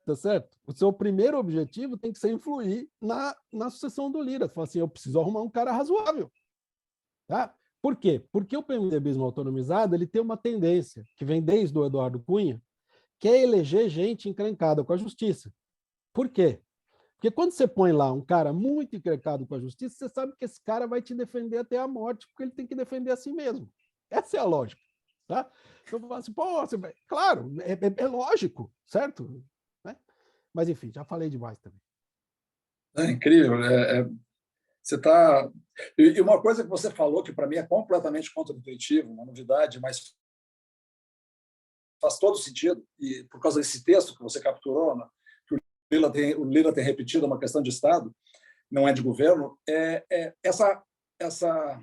Tá certo? O seu primeiro objetivo tem que ser influir na sucessão do Lira. Você fala assim, eu preciso arrumar um cara razoável. Tá? Por quê? Porque o PMDBismo autonomizado ele tem uma tendência, que vem desde o Eduardo Cunha, que é eleger gente encrencada com a justiça. Por quê? Porque quando você põe lá um cara muito encrencado com a justiça, você sabe que esse cara vai te defender até a morte, porque ele tem que defender a si mesmo. Essa é a lógica. Tá? Então, você fala assim, pô, claro, é lógico, certo? Né? Mas, enfim, já falei demais também. É incrível. Você está... E uma coisa que você falou, que para mim é completamente contra-intuitivo, uma novidade, mas faz todo sentido, e por causa desse texto que você capturou, né, que o Lira tem repetido, uma questão de Estado, não é de governo, essa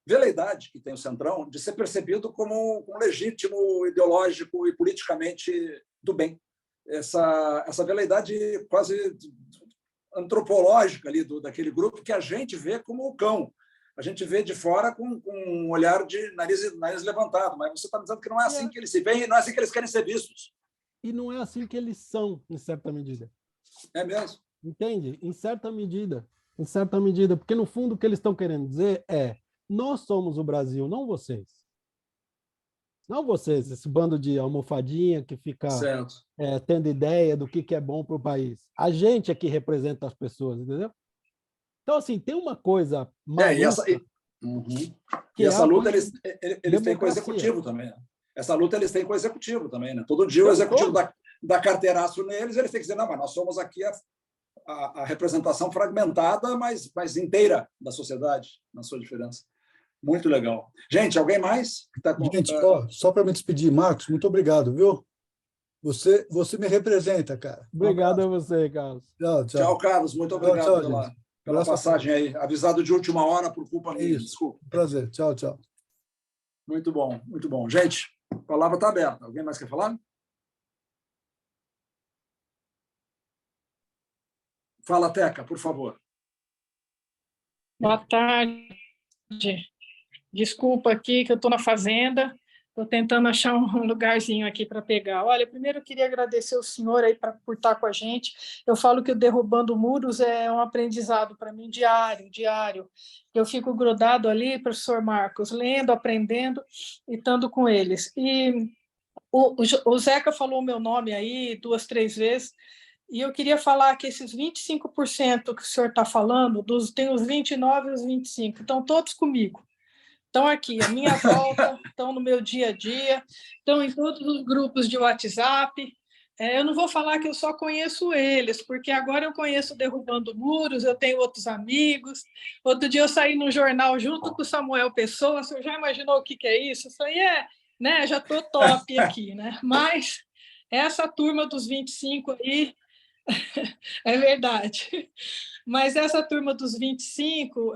veleidade que tem o Centrão de ser percebido como um legítimo, ideológico e politicamente do bem. Essa veleidade quase antropológica ali daquele grupo que a gente vê como o cão. A gente vê de fora com um olhar de nariz levantado, mas você está dizendo que não é assim que eles se veem, não é assim que eles querem ser vistos. E não é assim que eles são, em certa medida. É mesmo? Entende? Em certa medida, porque no fundo o que eles estão querendo dizer é nós somos o Brasil, não vocês. Não vocês, esse bando de almofadinha que fica tendo ideia do que é bom para o país. A gente é que representa as pessoas, entendeu? Então, assim, tem uma coisa maluca... E essa luta eles têm com o executivo também. Né? Essa luta eles têm com o executivo também. Né? Todo dia o executivo dá carteiraço neles, eles têm que dizer, não, mas nós somos aqui a representação fragmentada, mas inteira da sociedade, na sua diferença. Muito legal. Gente, alguém mais? Gente, só para me despedir, Marcos, muito obrigado, viu? Você me representa, cara. Obrigado a você, Carlos. Tchau, Carlos. Muito obrigado pela passagem aí. Avisado de última hora por culpa minha. Desculpa. Prazer. Tchau, tchau. Muito bom, muito bom. Gente, a palavra está aberta. Alguém mais quer falar? Fala, Teca, por favor. Boa tarde. Desculpa aqui que eu estou na fazenda, estou tentando achar um lugarzinho aqui para pegar. Olha, primeiro eu queria agradecer o senhor aí por estar com a gente. Eu falo que o Derrubando Muros é um aprendizado para mim diário. Eu fico grudado ali, professor Marcos, lendo, aprendendo e estando com eles. E o Zeca falou o meu nome aí 2, 3 vezes, e eu queria falar que esses 25% que o senhor está falando, tem os 29 e os 25, estão todos comigo. Estão aqui, à minha volta, estão no meu dia a dia, estão em todos os grupos de WhatsApp. Eu não vou falar que eu só conheço eles, porque agora eu conheço Derrubando Muros, eu tenho outros amigos. Outro dia eu saí no jornal junto com o Samuel Pessoa, você já imaginou o que é isso? Isso aí né, já estou top aqui, né? Mas essa turma dos 25 aí É verdade. Mas essa turma dos 25,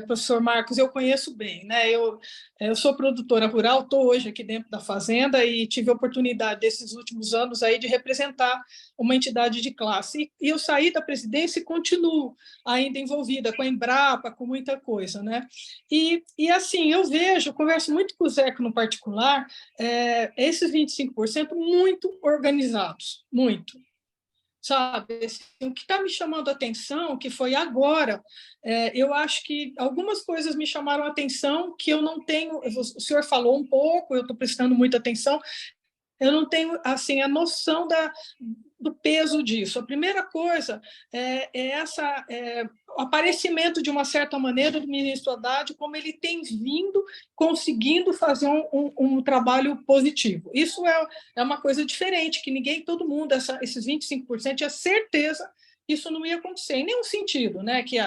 professor Marcos, eu conheço bem, né? Eu sou produtora rural, estou hoje aqui dentro da fazenda e tive a oportunidade desses últimos anos aí de representar uma entidade de classe. E eu saí da presidência e continuo ainda envolvida com a Embrapa, com muita coisa, né? E assim, eu converso muito com o Zeca no particular, esses 25% muito organizados, muito. Sabe, assim, o que está me chamando a atenção, que foi agora, eu acho que algumas coisas me chamaram a atenção que eu não tenho, o senhor falou um pouco, eu estou prestando muita atenção, eu não tenho assim a noção do peso disso. A primeira coisa é o aparecimento, de uma certa maneira, do ministro Haddad, como ele tem vindo conseguindo fazer um trabalho positivo. Isso é uma coisa diferente, que todo mundo, esses 25%, tinha certeza que isso não ia acontecer em nenhum sentido, né? Que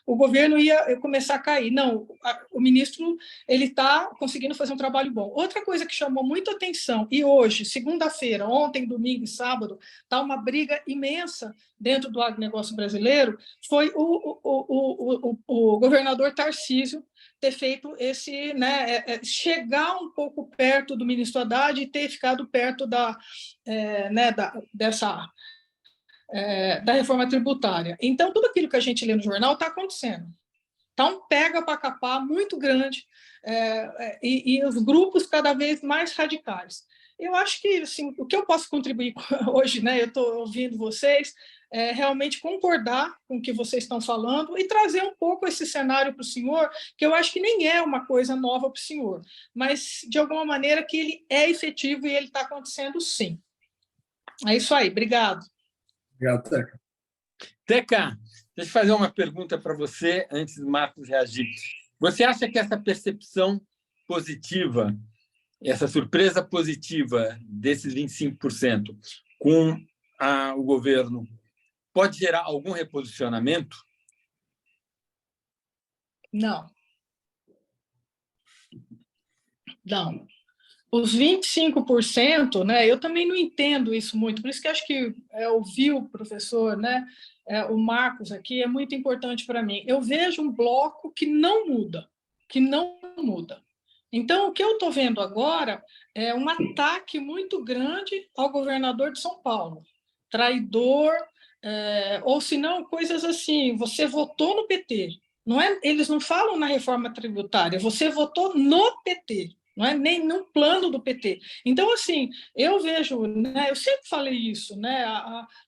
o governo ia começar a cair. Não, o ministro ele está conseguindo fazer um trabalho bom. Outra coisa que chamou muito atenção, e hoje, segunda-feira, ontem, domingo e sábado, está uma briga imensa dentro do agronegócio brasileiro, foi o governador Tarcísio ter feito esse, né, chegar um pouco perto do ministro Haddad e ter ficado perto da reforma tributária. Então, tudo aquilo que a gente lê no jornal está acontecendo. Está um pega para capar muito grande, e os grupos cada vez mais radicais. Eu acho que assim, o que eu posso contribuir hoje, né, eu estou ouvindo vocês, realmente concordar com o que vocês estão falando e trazer um pouco esse cenário para o senhor, que eu acho que nem é uma coisa nova para o senhor, mas, de alguma maneira, que ele é efetivo e ele está acontecendo sim. É isso aí, obrigado. Obrigado, Teca. Teca, deixa eu fazer uma pergunta para você, antes do Marcos reagir. Você acha que essa percepção positiva, essa surpresa positiva desses 25% com o governo, pode gerar algum reposicionamento? Não. Não. Os 25%, né, eu também não entendo isso muito, por isso que acho que ouvir o professor, né, o Marcos aqui, é muito importante para mim. Eu vejo um bloco que não muda, Então, o que eu estou vendo agora é um ataque muito grande ao governador de São Paulo. Traidor, ou se não, coisas assim, você votou no PT. Eles não falam na reforma tributária, você votou no PT. Não é nem no plano do PT. Então, assim, eu vejo, né, eu sempre falei isso, né,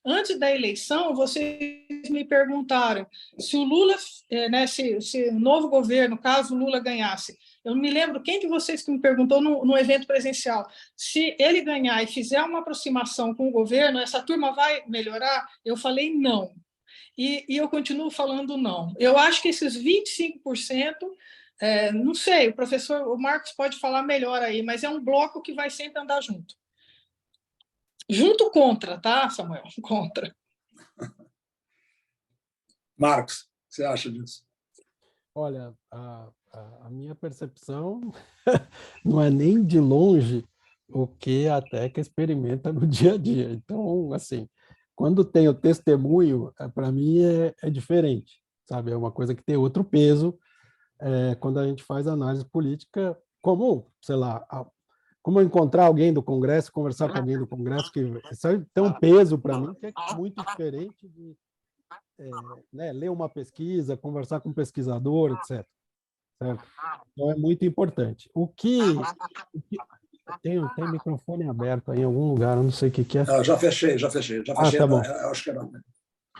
antes da eleição, vocês me perguntaram se o Lula, né, se o novo governo, caso o Lula ganhasse, eu não me lembro quem de vocês que me perguntou no evento presencial, se ele ganhar e fizer uma aproximação com o governo, essa turma vai melhorar? Eu falei não. E eu continuo falando não. Eu acho que esses 25%, não sei, o Marcos pode falar melhor aí, mas é um bloco que vai sempre andar junto. Junto contra, tá, Samuel? Contra. Marcos, o que você acha disso? Olha, a minha percepção não é nem de longe o que a Teca experimenta no dia a dia. Então, assim, quando tem o testemunho, para mim é diferente, sabe? É uma coisa que tem outro peso. Quando a gente faz análise política, como, sei lá, como encontrar alguém do Congresso, conversar com alguém do Congresso, que isso tem um peso para mim que é muito diferente de né, ler uma pesquisa, conversar com um pesquisador, etc. Certo? Então, é muito importante. Tem microfone aberto aí em algum lugar, eu não sei o que é. Já fechei. Tá bom. Acho que era.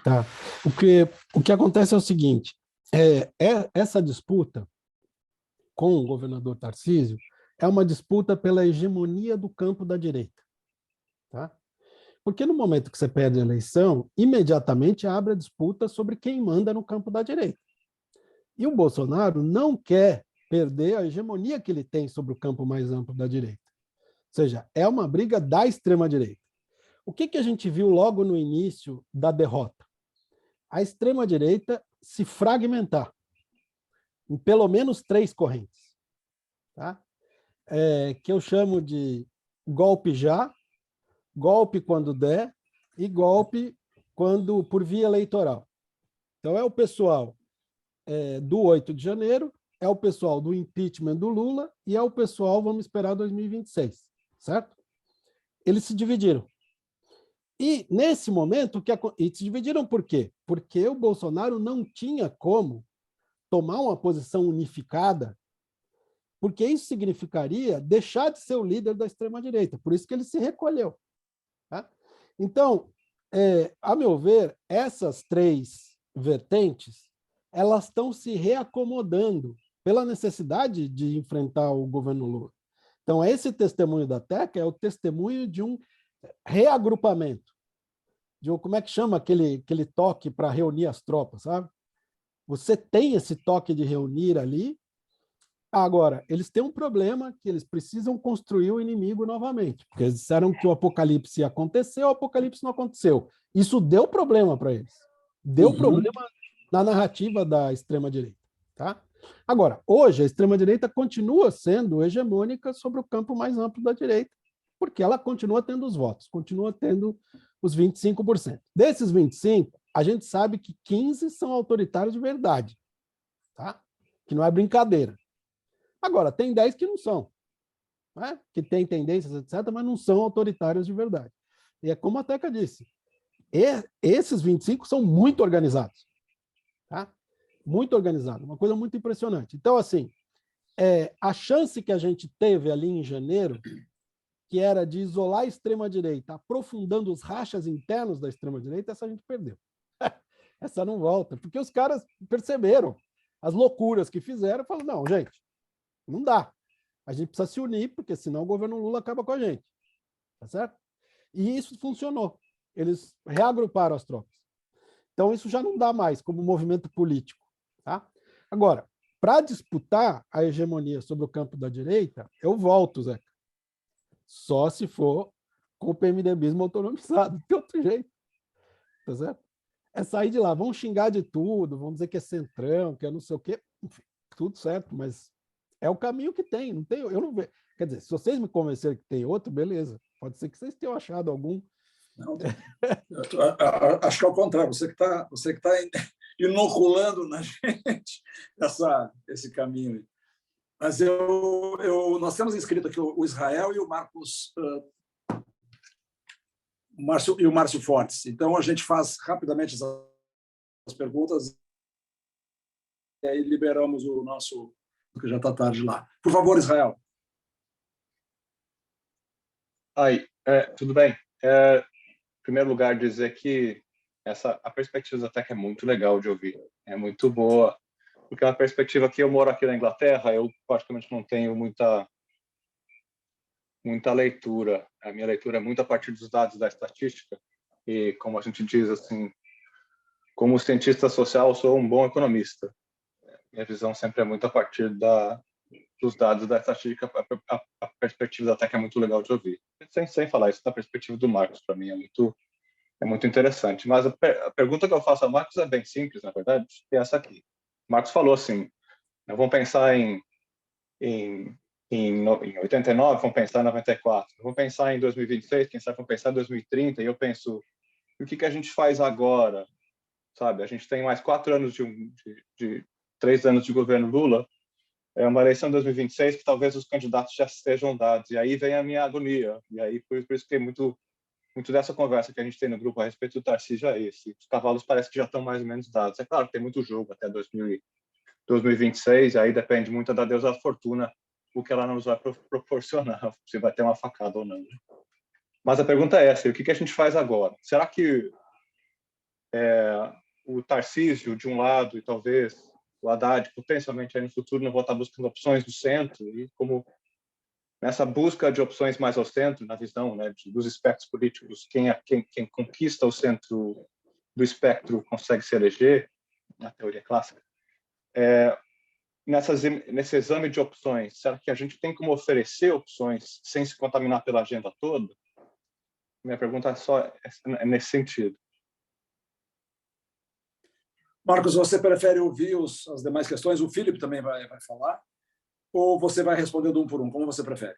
Tá. O que acontece é o seguinte, essa disputa com o governador Tarcísio é uma disputa pela hegemonia do campo da direita. Tá? Porque no momento que você perde a eleição, imediatamente abre a disputa sobre quem manda no campo da direita. E o Bolsonaro não quer perder a hegemonia que ele tem sobre o campo mais amplo da direita. Ou seja, é uma briga da extrema-direita. O que a gente viu logo no início da derrota? A extrema-direita se fragmentar em pelo menos 3 correntes, tá? Que eu chamo de golpe já, golpe quando der e golpe por via eleitoral. Então, é o pessoal do 8 de janeiro, é o pessoal do impeachment do Lula e é o pessoal, vamos esperar, 2026, certo? Eles se dividiram. E, nesse momento, e se dividiram por quê? Porque o Bolsonaro não tinha como tomar uma posição unificada, porque isso significaria deixar de ser o líder da extrema-direita. Por isso que ele se recolheu. Tá? Então, a meu ver, essas três vertentes, elas estão se reacomodando pela necessidade de enfrentar o governo Lula. Então, esse testemunho da Teca é o testemunho de um reagrupamento, de um, como é que chama aquele toque para reunir as tropas, sabe? Você tem esse toque de reunir ali. Agora, eles têm um problema que eles precisam construir o inimigo novamente, porque eles disseram que o apocalipse ia acontecer, o apocalipse não aconteceu. Isso deu problema para eles. Deu problema na narrativa da extrema-direita. Tá? Agora, hoje, a extrema-direita continua sendo hegemônica sobre o campo mais amplo da direita, porque ela continua tendo os votos, continua tendo os 25%. Desses 25%, a gente sabe que 15% são autoritários de verdade, tá? Que não é brincadeira. Agora, tem 10 que não são, né? Que têm tendências, etc., mas não são autoritários de verdade. E é como a Teca disse, esses 25 são muito organizados, tá? Muito organizados, uma coisa muito impressionante. Então, assim, a chance que a gente teve ali em janeiro, que era de isolar a extrema-direita, aprofundando os rachas internos da extrema-direita, essa a gente perdeu. Essa não volta, porque os caras perceberam as loucuras que fizeram e falaram, não, gente, não dá. A gente precisa se unir, porque senão o governo Lula acaba com a gente. Tá certo? E isso funcionou. Eles reagruparam as tropas. Então, isso já não dá mais como movimento político. Tá? Agora, para disputar a hegemonia sobre o campo da direita, eu volto, Zeca. Só se for com o PMDBismo autonomizado, não tem outro jeito. Tá certo? É sair de lá, vão xingar de tudo, vão dizer que é centrão, que é não sei o quê, enfim, tudo certo, mas é o caminho que tem, não tem, eu não vejo. Quer dizer, se vocês me convencerem que tem outro, beleza. Pode ser que vocês tenham achado algum. Não, acho que é o contrário, você que tá inoculando na gente esse caminho. Mas nós temos inscrito aqui o Israel e o Marcos, o Márcio Fortes. Então, a gente faz rapidamente as perguntas e aí liberamos o nosso, que já está tarde lá. Por favor, Israel. Tudo bem. Em primeiro lugar, dizer que a perspectiva até que é muito legal de ouvir, é muito boa, porque é uma perspectiva que eu moro aqui na Inglaterra, eu praticamente não tenho muita leitura. A minha leitura é muito a partir dos dados da estatística e, como a gente diz assim, como cientista social, eu sou um bom economista. Minha visão sempre é muito a partir dos dados da estatística. A perspectiva da Teca é muito legal de ouvir. Sem falar isso da perspectiva do Marcos, para mim é muito interessante. Mas a pergunta que eu faço ao Marcos é bem simples, na verdade, é essa aqui. O Marcos falou assim, vamos pensar em 89, vamos pensar em 94, vamos pensar em 2026, quem sabe vamos pensar em 2030, e eu penso, o que a gente faz agora? Sabe, a gente tem mais 4 anos de 3 anos de governo Lula, é uma eleição em 2026 que talvez os candidatos já estejam dados, e aí vem a minha agonia, e aí por isso que tem muito dessa conversa que a gente tem no grupo a respeito do Tarcísio é esse. Os cavalos parece que já estão mais ou menos dados. É claro que tem muito jogo até 2026, aí depende muito da deusa Fortuna, o que ela nos vai proporcionar, se vai ter uma facada ou não. Mas a pergunta é essa, o que a gente faz agora? Será que o Tarcísio, de um lado, e talvez o Haddad, potencialmente aí no futuro, não vão estar buscando opções do centro, e como nessa busca de opções mais ao centro, na visão, né, dos espectros políticos, quem conquista o centro do espectro consegue se eleger, na teoria clássica. Nesse exame de opções, será que a gente tem como oferecer opções sem se contaminar pela agenda toda? Minha pergunta é nesse sentido. Marcos, você prefere ouvir as demais questões? O Filipe também vai falar? Ou você vai respondendo um por um? Como você prefere?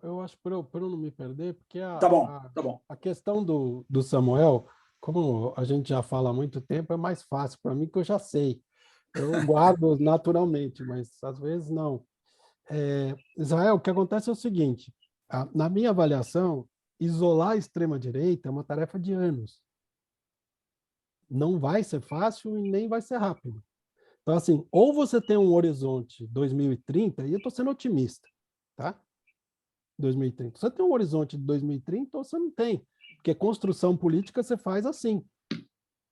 Eu acho, para eu não me perder, porque Tá bom. a questão do Samuel, como a gente já fala há muito tempo, é mais fácil para mim, que eu já sei. Eu guardo naturalmente, mas às vezes não. Israel, o que acontece é o seguinte, na minha avaliação, isolar a extrema-direita é uma tarefa de anos. Não vai ser fácil e nem vai ser rápido. Então, assim, ou você tem um horizonte 2030, e eu estou sendo otimista, tá? 2030. Você tem um horizonte de 2030 ou você não tem? Porque construção política você faz assim.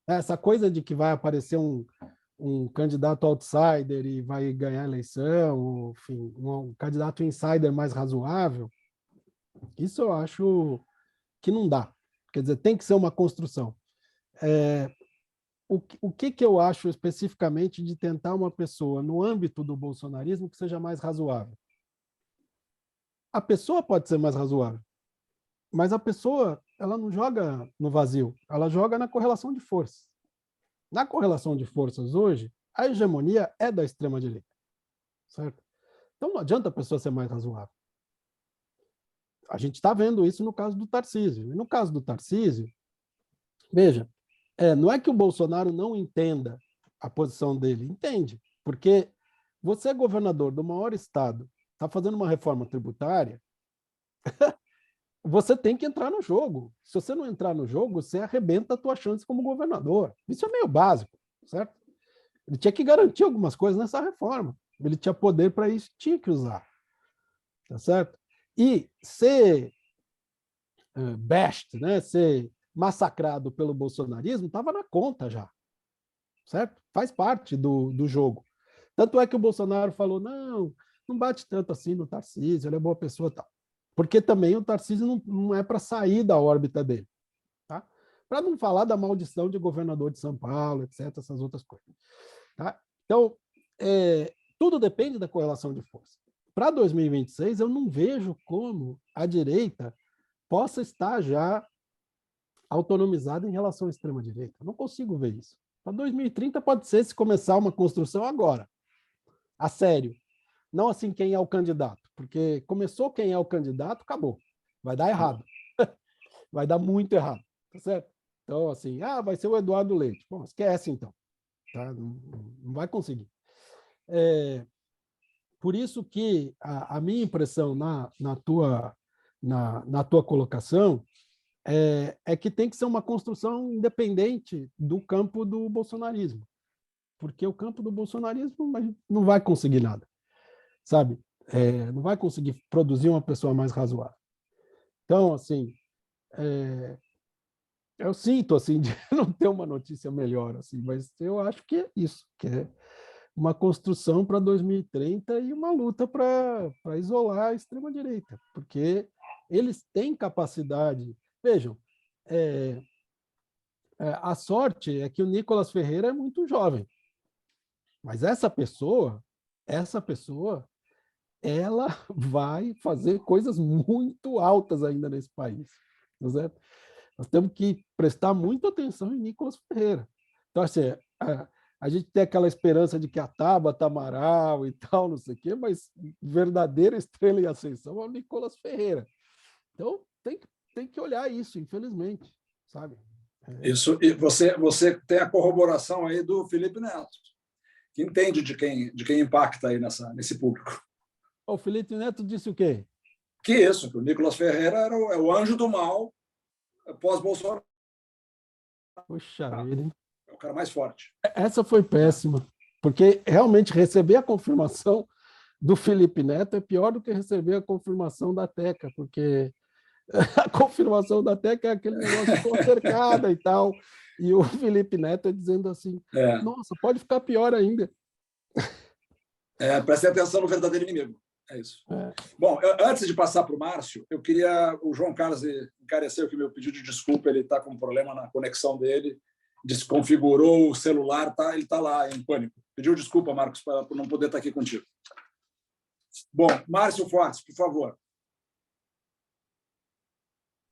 Essa coisa de que vai aparecer um candidato outsider e vai ganhar a eleição, ou, enfim, um candidato insider mais razoável, isso eu acho que não dá. Quer dizer, tem que ser uma construção. O que eu acho especificamente de tentar uma pessoa no âmbito do bolsonarismo que seja mais razoável? A pessoa pode ser mais razoável, mas a pessoa ela não joga no vazio, ela joga na correlação de forças. Na correlação de forças hoje, a hegemonia é da extrema-direita, certo? Então não adianta a pessoa ser mais razoável. A gente está vendo isso no caso do Tarcísio. E no caso do Tarcísio, veja, não é que o Bolsonaro não entenda a posição dele, entende, porque você é governador do maior estado, está fazendo uma reforma tributária, você tem que entrar no jogo. Se você não entrar no jogo, você arrebenta a tua chance como governador. Isso é meio básico, certo? Ele tinha que garantir algumas coisas nessa reforma. Ele tinha poder para isso, tinha que usar. Tá certo? E ser bashed, né, ser massacrado pelo bolsonarismo, estava na conta já. Certo? Faz parte do jogo. Tanto é que o Bolsonaro falou, não bate tanto assim no Tarcísio, ele é boa pessoa e tal. Porque também o Tarcísio não é para sair da órbita dele. Tá? Para não falar da maldição de governador de São Paulo, etc., essas outras coisas. Tá? Então, tudo depende da correlação de força. Para 2026, eu não vejo como a direita possa estar já autonomizada em relação à extrema-direita. Não consigo ver isso. Para 2030 pode ser se começar uma construção agora, a sério. Não assim quem é o candidato, porque começou quem é o candidato, acabou. Vai dar errado. Vai dar muito errado, tá certo? Então, assim, vai ser o Eduardo Leite. Bom, esquece então. Tá? Não vai conseguir. Por isso que a minha impressão na tua colocação é que tem que ser uma construção independente do campo do bolsonarismo. Porque o campo do bolsonarismo não vai conseguir nada. Sabe? Não vai conseguir produzir uma pessoa mais razoável. Então, assim, eu sinto assim de não ter uma notícia melhor, assim, mas eu acho que é isso, que é uma construção para 2030 e uma luta para isolar a extrema-direita, porque eles têm capacidade. Vejam, a sorte é que o Nicolas Ferreira é muito jovem, mas essa pessoa ela vai fazer coisas muito altas ainda nesse país. Tá certo? Nós temos que prestar muita atenção em Nicolas Ferreira. Então, assim, a gente tem aquela esperança de que a Tabata Amaral e tal, não sei o quê, mas verdadeira estrela em ascensão é o Nicolas Ferreira. Então, tem que olhar isso, infelizmente, sabe? Isso, e você tem a corroboração aí do Felipe Neto, que entende de quem impacta aí nesse público. O Felipe Neto disse o quê? Que isso, que o Nicolas Ferreira é o anjo do mal pós-Bolsonaro. Puxa vida, hein? É o cara mais forte. Essa foi péssima, porque realmente receber a confirmação do Felipe Neto é pior do que receber a confirmação da Teca, porque a confirmação da Teca é aquele negócio de cercada e tal, e o Felipe Neto é dizendo assim, nossa, pode ficar pior ainda. Prestem atenção no verdadeiro inimigo. É isso. Bom, antes de passar para o Márcio, o João Carlos encareceu que meu pedido de desculpa, ele está com um problema na conexão dele, desconfigurou o celular, ele está lá em pânico. Pediu desculpa, Marcos, por não poder estar aqui contigo. Bom, Márcio Fortes, por favor.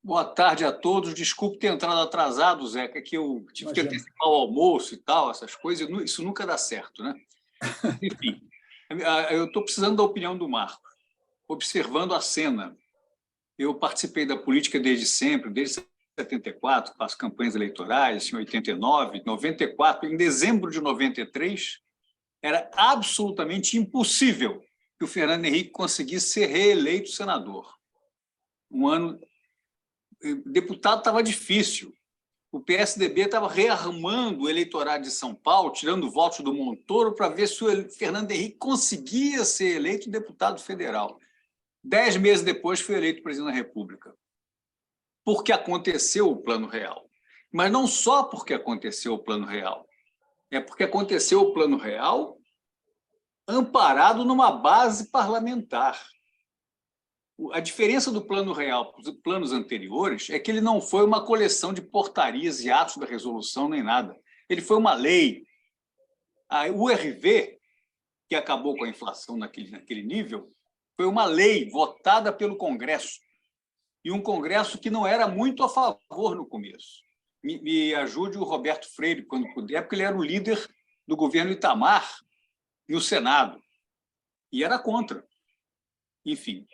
Boa tarde a todos. Desculpe ter entrado atrasado, Zeca, que eu tive que antecipar o almoço e tal, essas coisas. Isso nunca dá certo, né? Enfim, eu estou precisando da opinião do Marco, observando a cena. Eu participei da política desde sempre, desde 74, faço campanhas eleitorais, em 89, 94. Em dezembro de 93, era absolutamente impossível que o Fernando Henrique conseguisse ser reeleito senador. Um ano... Deputado estava difícil. O PSDB estava rearmando o eleitorado de São Paulo, tirando votos do Montoro, para ver se o Fernando Henrique conseguia ser eleito deputado federal. 10 meses depois, foi eleito presidente da República. Porque aconteceu o Plano Real. Mas não só porque aconteceu o Plano Real. É porque aconteceu o Plano Real amparado numa base parlamentar. A diferença do Plano Real para os planos anteriores é que ele não foi uma coleção de portarias e atos da resolução, nem nada. Ele foi uma lei. A URV, que acabou com a inflação naquele nível, foi uma lei votada pelo Congresso. E um Congresso que não era muito a favor no começo. Me ajude o Roberto Freire, quando puder, porque ele era o líder do governo Itamar no Senado. E era contra. Enfim,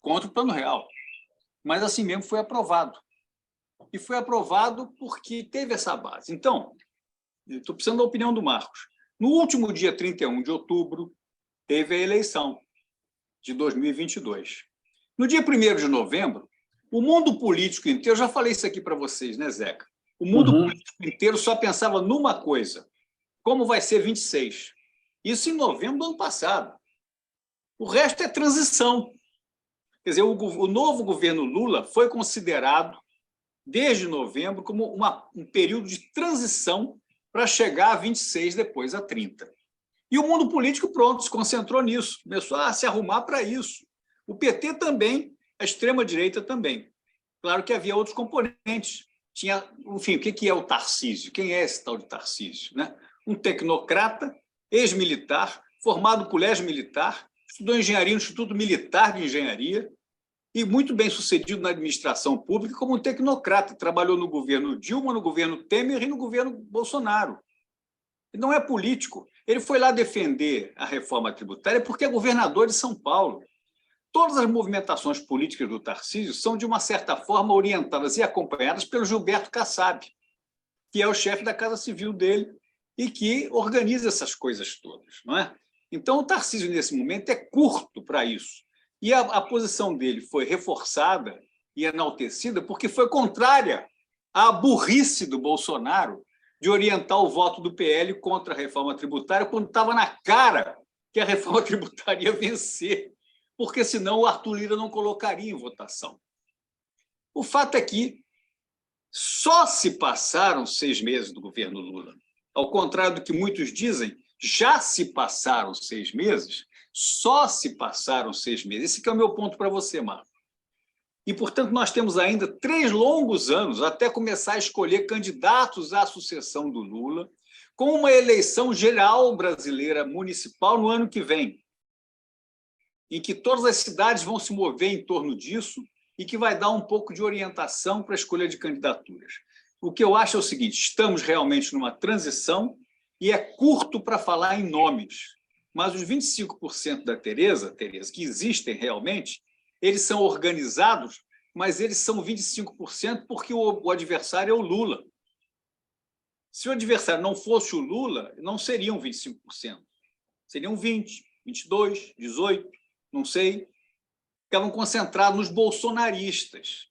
contra o Plano Real. Mas assim mesmo foi aprovado. E foi aprovado porque teve essa base. Então, estou precisando da opinião do Marcos. No último dia 31 de outubro, teve a eleição de 2022. No dia 1º de novembro, o mundo político inteiro, eu já falei isso aqui para vocês, né, Zeca? O mundo político inteiro só pensava numa coisa: como vai ser 26? Isso em novembro do ano passado. O resto é transição. Quer dizer, o novo governo Lula foi considerado, desde novembro, como um período de transição para chegar a 26, depois a 30. E o mundo político, pronto, se concentrou nisso, começou a se arrumar para isso. O PT também, a extrema-direita também. Claro que havia outros componentes. Tinha, enfim, o que é o Tarcísio? Quem é esse tal de Tarcísio? Né? Um tecnocrata, ex-militar, formado no colégio militar, estudou engenharia no Instituto Militar de Engenharia e muito bem sucedido na administração pública como um tecnocrata. Trabalhou no governo Dilma, no governo Temer e no governo Bolsonaro. Ele não é político. Ele foi lá defender a reforma tributária porque é governador de São Paulo. Todas as movimentações políticas do Tarcísio são, de uma certa forma, orientadas e acompanhadas pelo Gilberto Kassab, que é o chefe da Casa Civil dele e que organiza essas coisas todas, não é? Então, o Tarcísio, nesse momento, é curto para isso. E a posição dele foi reforçada e enaltecida porque foi contrária à burrice do Bolsonaro de orientar o voto do PL contra a reforma tributária quando estava na cara que a reforma tributária ia vencer, porque senão o Arthur Lira não colocaria em votação. O fato é que só se passaram 6 meses do governo Lula. Ao contrário do que muitos dizem, já se passaram 6 meses, só se passaram 6 meses. Esse que é o meu ponto para você, Marco. E, portanto, nós temos ainda 3 longos anos até começar a escolher candidatos à sucessão do Lula, com uma eleição geral brasileira municipal no ano que vem, em que todas as cidades vão se mover em torno disso e que vai dar um pouco de orientação para a escolha de candidaturas. O que eu acho é o seguinte: estamos realmente numa transição e é curto para falar em nomes, mas os 25% da Tereza, que existem realmente, eles são organizados, mas eles são 25% porque o adversário é o Lula. Se o adversário não fosse o Lula, não seriam 25%. Seriam 20%, 22%, 18%, não sei. Ficavam concentrados nos bolsonaristas.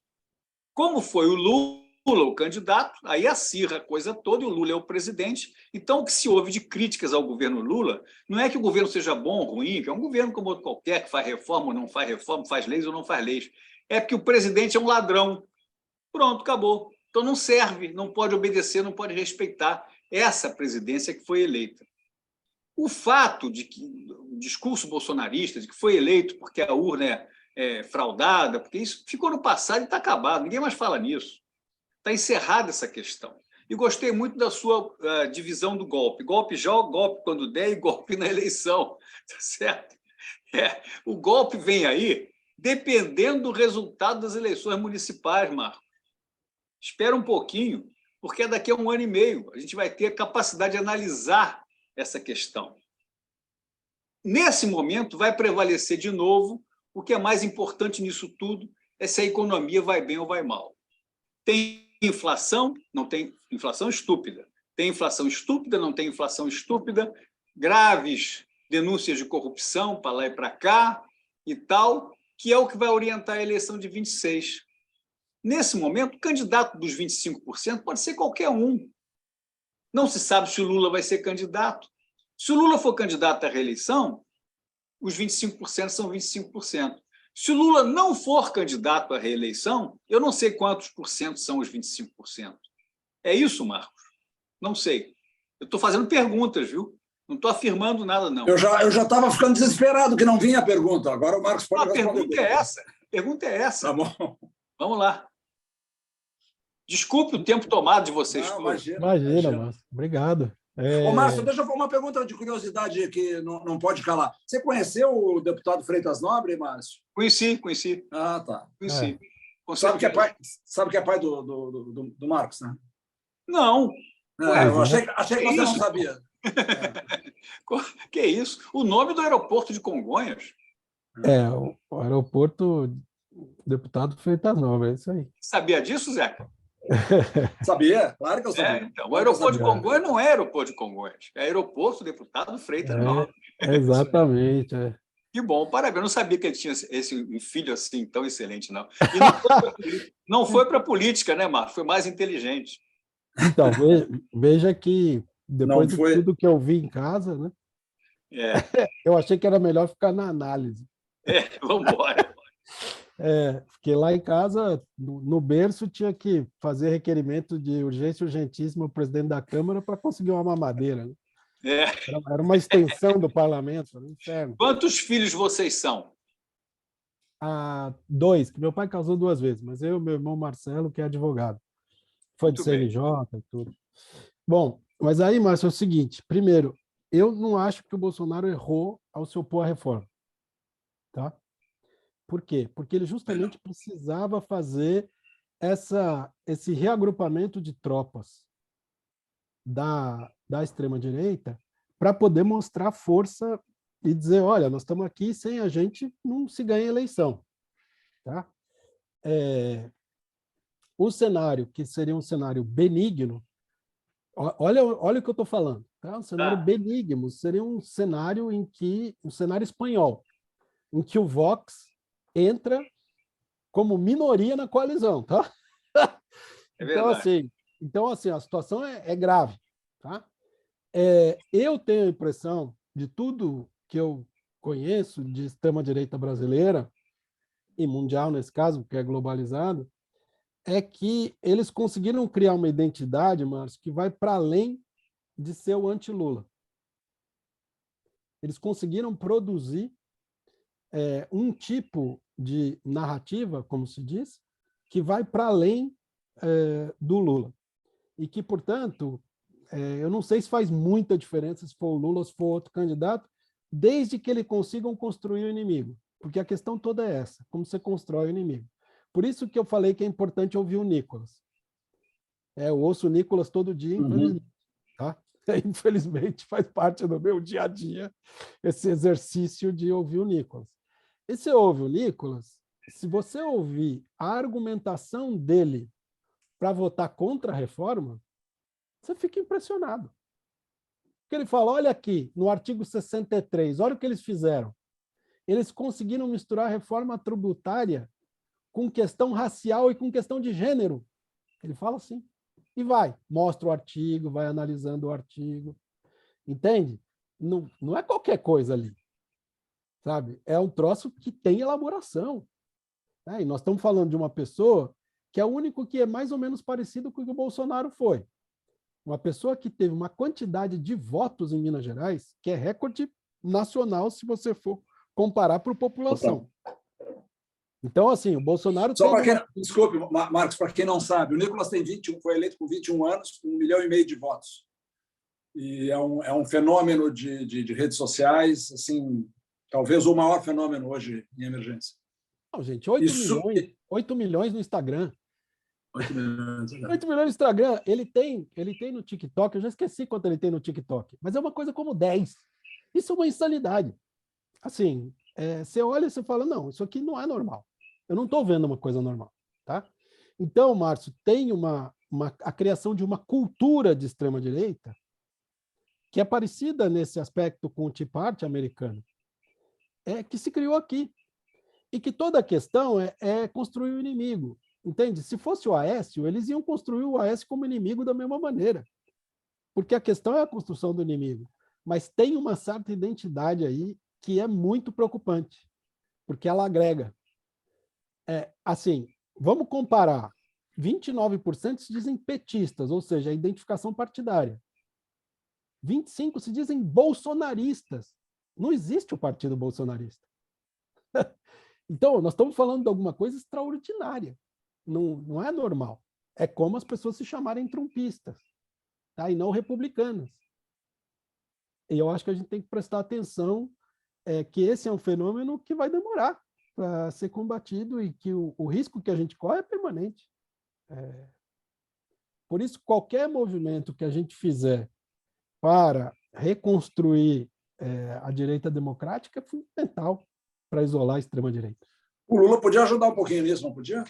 Como foi o Lula o candidato, aí acirra a coisa toda e o Lula é o presidente. Então, o que se ouve de críticas ao governo Lula não é que o governo seja bom ou ruim, que é um governo como outro qualquer, que faz reforma ou não faz reforma, faz leis ou não faz leis. É porque o presidente é um ladrão. Pronto, acabou. Então, não serve, não pode obedecer, não pode respeitar essa presidência que foi eleita. O fato de que o discurso bolsonarista, de que foi eleito porque a urna é fraudada, porque isso ficou no passado e está acabado, ninguém mais fala nisso. Está encerrada essa questão. E gostei muito da sua divisão do golpe. Golpe já, golpe quando der e golpe na eleição. Tá certo? O golpe vem aí dependendo do resultado das eleições municipais, Marco. Espera um pouquinho, porque daqui a 1 ano e meio a gente vai ter a capacidade de analisar essa questão. Nesse momento, vai prevalecer de novo o que é mais importante nisso tudo, é se a economia vai bem ou vai mal. Tem inflação, não tem inflação estúpida. Tem inflação estúpida, não tem inflação estúpida, graves denúncias de corrupção para lá e para cá e tal, que é o que vai orientar a eleição de 26. Nesse momento, o candidato dos 25% pode ser qualquer um. Não se sabe se o Lula vai ser candidato. Se o Lula for candidato à reeleição, os 25% são 25%. Se o Lula não for candidato à reeleição, eu não sei quantos por cento são os 25%. É isso, Marcos? Não sei. Eu estou fazendo perguntas, viu? Não estou afirmando nada, não. Eu já estava ficando desesperado que não vinha a pergunta. Agora o Marcos pode responder. A pergunta é essa. A pergunta é essa. Tá bom. Vamos lá. Desculpe o tempo tomado de vocês todos. Imagina, Márcio. Obrigado. Ô, Márcio, deixa eu fazer uma pergunta de curiosidade que não pode calar. Você conheceu o deputado Freitas Nobre, Márcio? Conheci. Ah, tá. Conheci. Sabe que é pai do Marcos, né? Não. Eu achei que você não sabia. Que isso? O nome do aeroporto de Congonhas? O aeroporto deputado Freitas Nobre, é isso aí. Sabia disso, Zeca? Sabia, claro que eu sabia. Então, o aeroporto de Congonhas não é aeroporto de Congonhas, é aeroporto deputado Freitas Nobre. Exatamente. Que bom, parabéns. Eu não sabia que ele tinha um filho assim tão excelente, não. E não foi para a política, né, Marcos? Foi mais inteligente. Então, veja que depois de tudo que eu vi em casa, né? Eu achei que era melhor ficar na análise. Vamos embora. Porque lá em casa, no berço, tinha que fazer requerimento de urgência urgentíssima ao presidente da Câmara para conseguir uma mamadeira. Né? Era uma extensão do parlamento. Né? Inferno. Quantos filhos vocês são? 2, que meu pai casou 2 vezes, mas eu e meu irmão Marcelo, que é advogado. Foi de CNJ e tudo. Bom, mas aí, Márcio, é o seguinte. Primeiro, eu não acho que o Bolsonaro errou ao se opor à reforma. Tá? Por quê? Porque ele justamente precisava fazer esse reagrupamento de tropas da extrema-direita para poder mostrar força e dizer, olha, nós estamos aqui, sem a gente não se ganha eleição. Tá? O cenário, que seria um cenário benigno, olha o que eu estou falando, tá? Um cenário benigno seria um cenário espanhol, em que o Vox entra como minoria na coalizão, tá? Então, assim, a situação é grave, tá? Eu tenho a impressão de tudo que eu conheço de extrema-direita brasileira e mundial, nesse caso, porque é globalizado, é que eles conseguiram criar uma identidade, Márcio, que vai para além de ser o anti-Lula. Eles conseguiram produzir um tipo de narrativa, como se diz, que vai para além do Lula. E que, portanto, eu não sei se faz muita diferença se for o Lula ou se for outro candidato, desde que eles consigam construir o inimigo. Porque a questão toda é essa, como você constrói o inimigo. Por isso que eu falei que é importante ouvir o Nicolas. Eu ouço o Nicolas todo dia, infelizmente. Tá? Infelizmente, faz parte do meu dia a dia esse exercício de ouvir o Nicolas. E você ouve o Nicolas, se você ouvir a argumentação dele para votar contra a reforma, você fica impressionado. Porque ele fala, olha aqui, no artigo 63, olha o que eles fizeram. Eles conseguiram misturar a reforma tributária com questão racial e com questão de gênero. Ele fala assim. E mostra o artigo, vai analisando o artigo. Entende? Não é qualquer coisa ali. Sabe? É um troço que tem elaboração. E nós estamos falando de uma pessoa que é o único que é mais ou menos parecido com o que o Bolsonaro foi. Uma pessoa que teve uma quantidade de votos em Minas Gerais que é recorde nacional se você for comparar por população. Então, assim, o Bolsonaro... Desculpe, Marcos, para quem não sabe, o Nicolas foi eleito com 21 anos, com 1,5 milhão de votos. E é um fenômeno de redes sociais, assim, talvez o maior fenômeno hoje em emergência. Não, gente, 8 milhões no Instagram. 8 milhões no Instagram. Ele tem no TikTok, eu já esqueci quanto ele tem no TikTok, mas é uma coisa como 10. Isso é uma insanidade. Assim, você olha e você fala, não, isso aqui não é normal. Eu não estou vendo uma coisa normal. Tá? Então, Márcio, tem a criação de uma cultura de extrema-direita que é parecida nesse aspecto com o Tea Party americano, que se criou aqui. E que toda a questão é construir o inimigo. Entende? Se fosse o Aécio, eles iam construir o Aécio como inimigo da mesma maneira. Porque a questão é a construção do inimigo. Mas tem uma certa identidade aí que é muito preocupante, porque ela agrega. Assim, vamos comparar. 29% se dizem petistas, ou seja, a identificação partidária. 25% se dizem bolsonaristas. Não existe o partido bolsonarista. Então, nós estamos falando de alguma coisa extraordinária. Não é normal. É como as pessoas se chamarem trumpistas, tá? E não republicanas. E eu acho que a gente tem que prestar atenção que esse é um fenômeno que vai demorar para ser combatido e que o risco que a gente corre é permanente. Por isso, qualquer movimento que a gente fizer para reconstruir a direita democrática é fundamental para isolar a extrema-direita. O Lula podia ajudar um pouquinho nisso, não podia?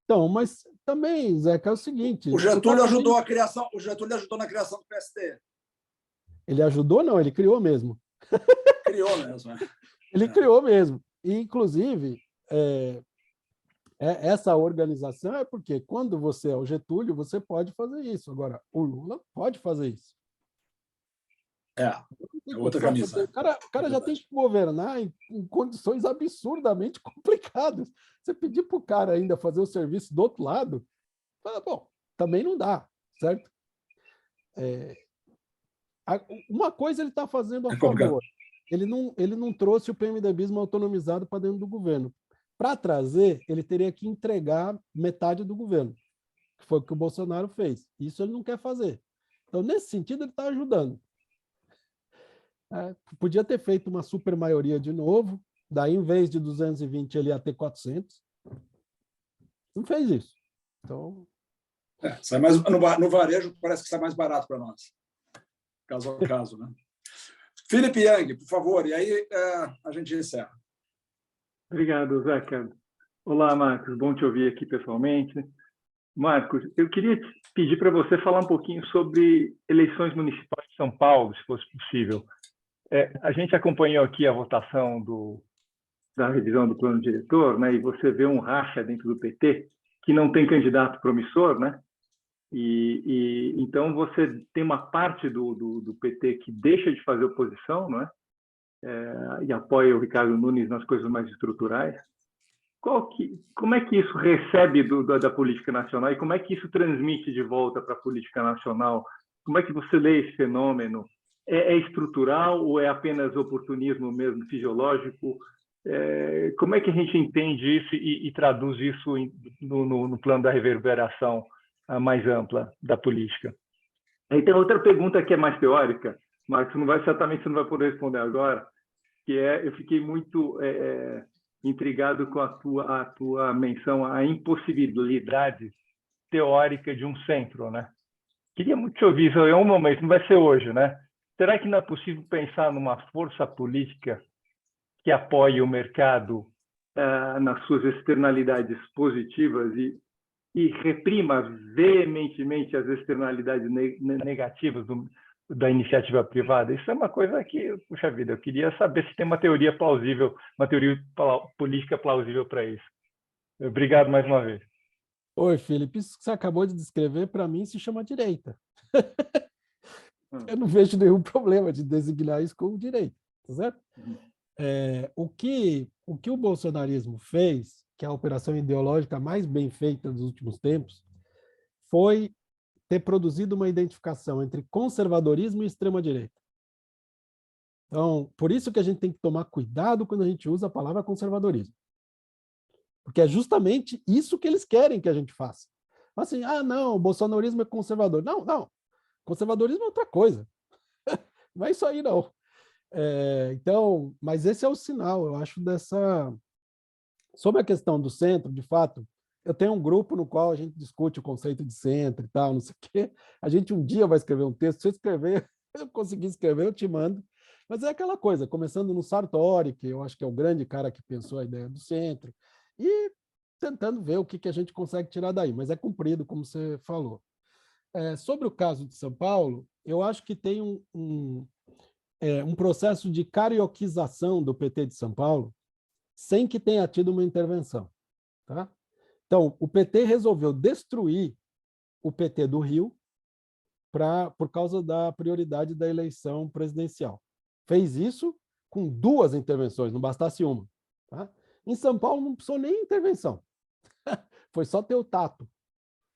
Então, mas também, Zeca, é o seguinte... O Getúlio ajudou na criação do PSD. Ele ajudou, não, ele criou mesmo. Criou mesmo, né? Ele criou mesmo. E, inclusive, essa organização é porque quando você é o Getúlio, você pode fazer isso. Agora, o Lula pode fazer isso. É outra camisa. O cara já tem que governar em condições absurdamente complicadas. Você pedir para o cara ainda fazer o serviço do outro lado, bom, também não dá, certo? Uma coisa ele está fazendo a favor. Ele não trouxe o PMDBismo autonomizado para dentro do governo. Para trazer, ele teria que entregar metade do governo, que foi o que o Bolsonaro fez. Isso ele não quer fazer. Então, nesse sentido, ele está ajudando. Podia ter feito uma super maioria de novo, daí em vez de 220 ele ia ter 400. Não fez isso. Então... sai mais, no varejo parece que sai mais barato para nós. Caso a caso, né? Felipe Yang, por favor, e aí a gente encerra. Obrigado, Zeca. Olá, Marcos, bom te ouvir aqui pessoalmente. Marcos, eu queria pedir para você falar um pouquinho sobre eleições municipais de São Paulo, se fosse possível. A gente acompanhou aqui a votação da revisão do plano diretor, né, e você vê um racha dentro do PT que não tem candidato promissor, né? Então você tem uma parte do PT que deixa de fazer oposição, não é? E apoia o Ricardo Nunes nas coisas mais estruturais. Como é que isso recebe da política nacional e como é que isso transmite de volta para a política nacional? Como é que você lê esse fenômeno? É estrutural ou é apenas oportunismo mesmo, fisiológico? Como é que a gente entende isso e traduz isso no plano da reverberação mais ampla da política? Aí tem outra pergunta que é mais teórica, Marcos, certamente você não vai poder responder agora, que eu fiquei muito intrigado com a tua menção à impossibilidade teórica de um centro, né? Queria muito te ouvir isso em um momento, não vai ser hoje, né? Será que não é possível pensar numa força política que apoie o mercado nas suas externalidades positivas e reprima veementemente as externalidades negativas da iniciativa privada? Isso é uma coisa que, puxa vida, eu queria saber se tem uma teoria plausível, uma teoria política plausível para isso. Obrigado mais uma vez. Oi, Felipe, isso que você acabou de descrever, para mim, se chama direita. Eu não vejo nenhum problema de designar isso como direita, tá certo? O que o bolsonarismo fez, que é a operação ideológica mais bem feita dos últimos tempos, foi ter produzido uma identificação entre conservadorismo e extrema-direita. Então, por isso que a gente tem que tomar cuidado quando a gente usa a palavra conservadorismo. Porque é justamente isso que eles querem que a gente faça. Assim, não, o bolsonarismo é conservador. Não. Conservadorismo é outra coisa. Não é isso aí, não. Então, mas esse é o sinal, eu acho, sobre a questão do centro, de fato, eu tenho um grupo no qual a gente discute o conceito de centro e tal, não sei o quê. A gente um dia vai escrever um texto, se eu escrever, eu conseguir escrever, eu te mando. Mas é aquela coisa, começando no Sartori, que eu acho que é o grande cara que pensou a ideia do centro, e tentando ver o que a gente consegue tirar daí, mas é cumprido, como você falou. Sobre o caso de São Paulo, eu acho que tem um processo de carioquização do PT de São Paulo sem que tenha tido uma intervenção. Tá? Então, o PT resolveu destruir o PT do Rio por causa da prioridade da eleição presidencial. Fez isso com 2 intervenções, não bastasse uma. Tá? Em São Paulo não precisou nem intervenção. Foi só ter o tato.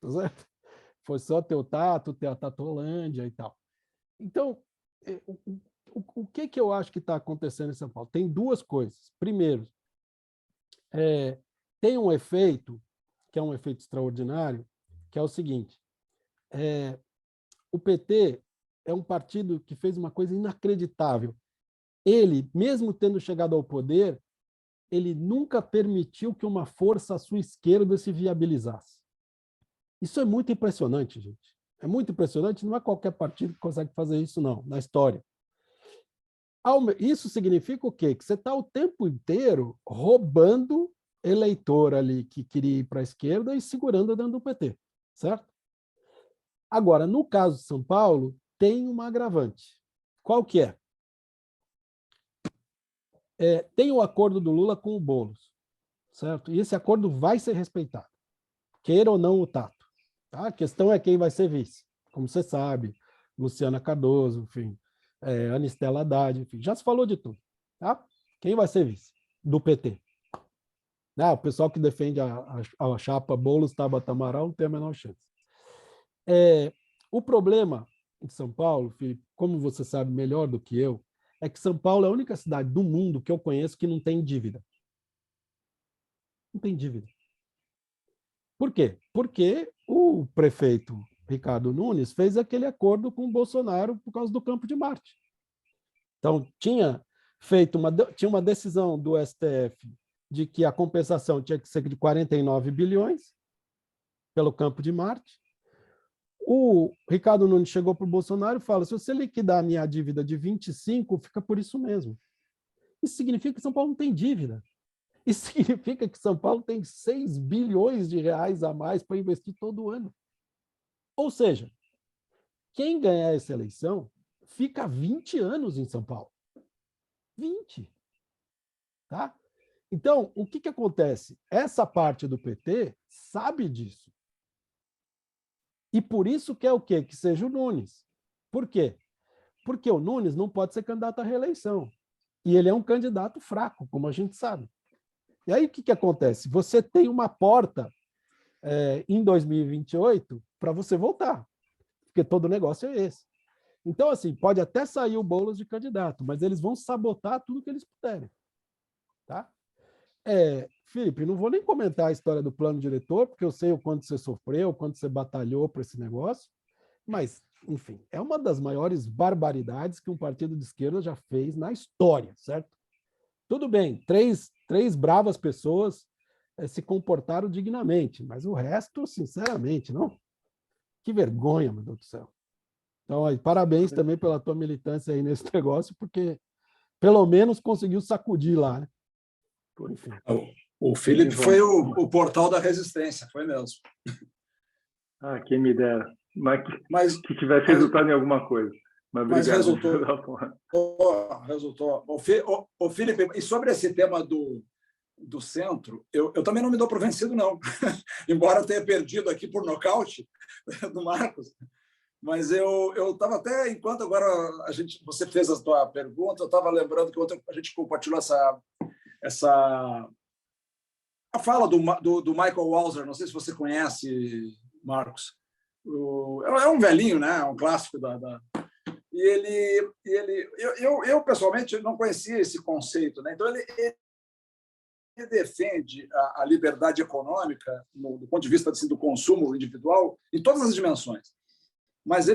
Tá certo? Foi só ter o tato, ter a Tatolândia e tal. Então, o que eu acho que está acontecendo em São Paulo? Tem 2 coisas. Primeiro, tem um efeito, que é um efeito extraordinário, que é o seguinte: o PT é um partido que fez uma coisa inacreditável. Ele, mesmo tendo chegado ao poder, ele nunca permitiu que uma força à sua esquerda se viabilizasse. Isso é muito impressionante, gente. É muito impressionante, não é qualquer partido que consegue fazer isso, não, na história. Isso significa o quê? Que você está o tempo inteiro roubando eleitor ali que queria ir para a esquerda e segurando dentro do PT, certo? Agora, no caso de São Paulo, tem uma agravante. Qual que é? Tem o acordo do Lula com o Boulos, certo? E esse acordo vai ser respeitado, queira ou não o tato. Tá? A questão é quem vai ser vice. Como você sabe, Luciana Cardoso, enfim, Anistela Haddad, enfim, já se falou de tudo. Tá? Quem vai ser vice do PT? O pessoal que defende a chapa Boulos, Tabata Amaral não tem a menor chance. O problema de São Paulo, Felipe, como você sabe melhor do que eu, é que São Paulo é a única cidade do mundo que eu conheço que não tem dívida. Não tem dívida. Por quê? Porque o prefeito Ricardo Nunes fez aquele acordo com o Bolsonaro por causa do Campo de Marte. Então, tinha uma decisão do STF de que a compensação tinha que ser de 49 bilhões pelo Campo de Marte. O Ricardo Nunes chegou para o Bolsonaro e fala: se você liquidar a minha dívida de 25, fica por isso mesmo. Isso significa que São Paulo não tem dívida. Isso significa que São Paulo tem 6 bilhões de reais a mais para investir todo ano. Ou seja, quem ganhar essa eleição fica 20 anos em São Paulo. 20. Tá? Então, o que acontece? Essa parte do PT sabe disso. E por isso quer o quê? Que seja o Nunes. Por quê? Porque o Nunes não pode ser candidato à reeleição. E ele é um candidato fraco, como a gente sabe. E aí o que acontece? Você tem uma porta em 2028 para você voltar. Porque todo negócio é esse. Então, assim, pode até sair o Boulos de candidato, mas eles vão sabotar tudo que eles puderem. Tá? Felipe, não vou nem comentar a história do plano diretor, porque eu sei o quanto você sofreu, o quanto você batalhou para esse negócio, mas, enfim, é uma das maiores barbaridades que um partido de esquerda já fez na história, certo? Tudo bem, três bravas pessoas se comportaram dignamente, mas o resto, sinceramente, não. Que vergonha, meu Deus do céu. Então, aí, parabéns também pela tua militância aí nesse negócio, porque pelo menos conseguiu sacudir lá, né? Enfim. O Felipe foi o portal da resistência, foi mesmo. Quem me dera. Mas que tivesse resultado em alguma coisa. Mas resultou. Resultou. O Felipe, e sobre esse tema do centro, eu também não me dou por vencido, não. Embora eu tenha perdido aqui por nocaute do Marcos. Mas eu estava até, enquanto agora você fez a sua pergunta, eu estava lembrando que ontem a gente compartilhou a fala do Michael Walzer, não sei se você conhece, Marcos. É um velhinho, né? É um clássico e eu pessoalmente não conhecia esse conceito, né? Então ele defende a liberdade econômica do ponto de vista assim, do consumo individual em todas as dimensões. Mas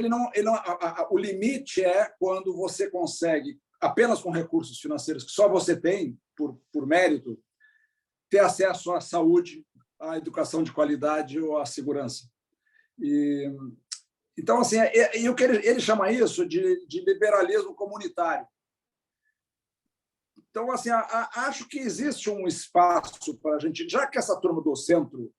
o limite é quando você consegue, apenas com recursos financeiros que só você tem, por mérito, ter acesso à saúde, à educação de qualidade ou à segurança. Então, assim, o que ele chama isso de liberalismo comunitário. Então, assim, acho que existe um espaço para a gente, já que essa turma do centro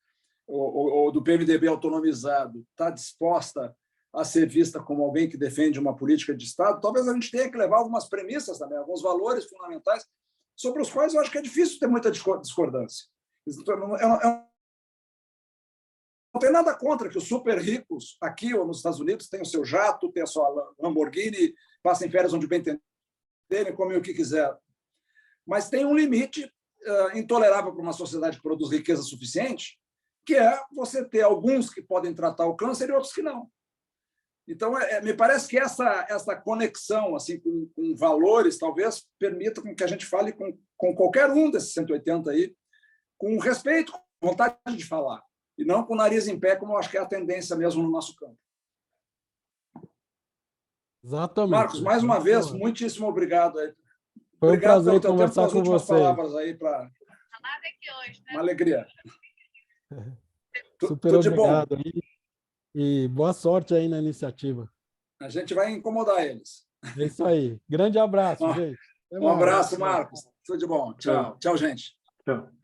ou do PMDB autonomizado está disposta a ser vista como alguém que defende uma política de Estado, talvez a gente tenha que levar algumas premissas também, alguns valores fundamentais sobre os quais eu acho que é difícil ter muita discordância. Eu não tenho nada contra que os super ricos aqui ou nos Estados Unidos tenham o seu jato, tenham a sua Lamborghini, passem férias onde bem entenderem, comem o que quiser. Mas tem um limite intolerável para uma sociedade que produz riqueza suficiente, que é você ter alguns que podem tratar o câncer e outros que não. Então, me parece que essa conexão assim, com valores talvez permita que a gente fale com qualquer um desses 180 aí, com respeito, com vontade de falar, e não com o nariz em pé, como eu acho que é a tendência mesmo no nosso campo. Exatamente. Marcos, mais uma vez, muitíssimo obrigado. Foi um prazer pelo conversar com você. Palavras aí para uma alegria. Super tudo de bom. Obrigado aí. E boa sorte aí na iniciativa. A gente vai incomodar eles. É isso aí. Grande abraço, gente. Um abraço, Marcos. Tudo de bom. Tchau. Tchau, gente. Tchau.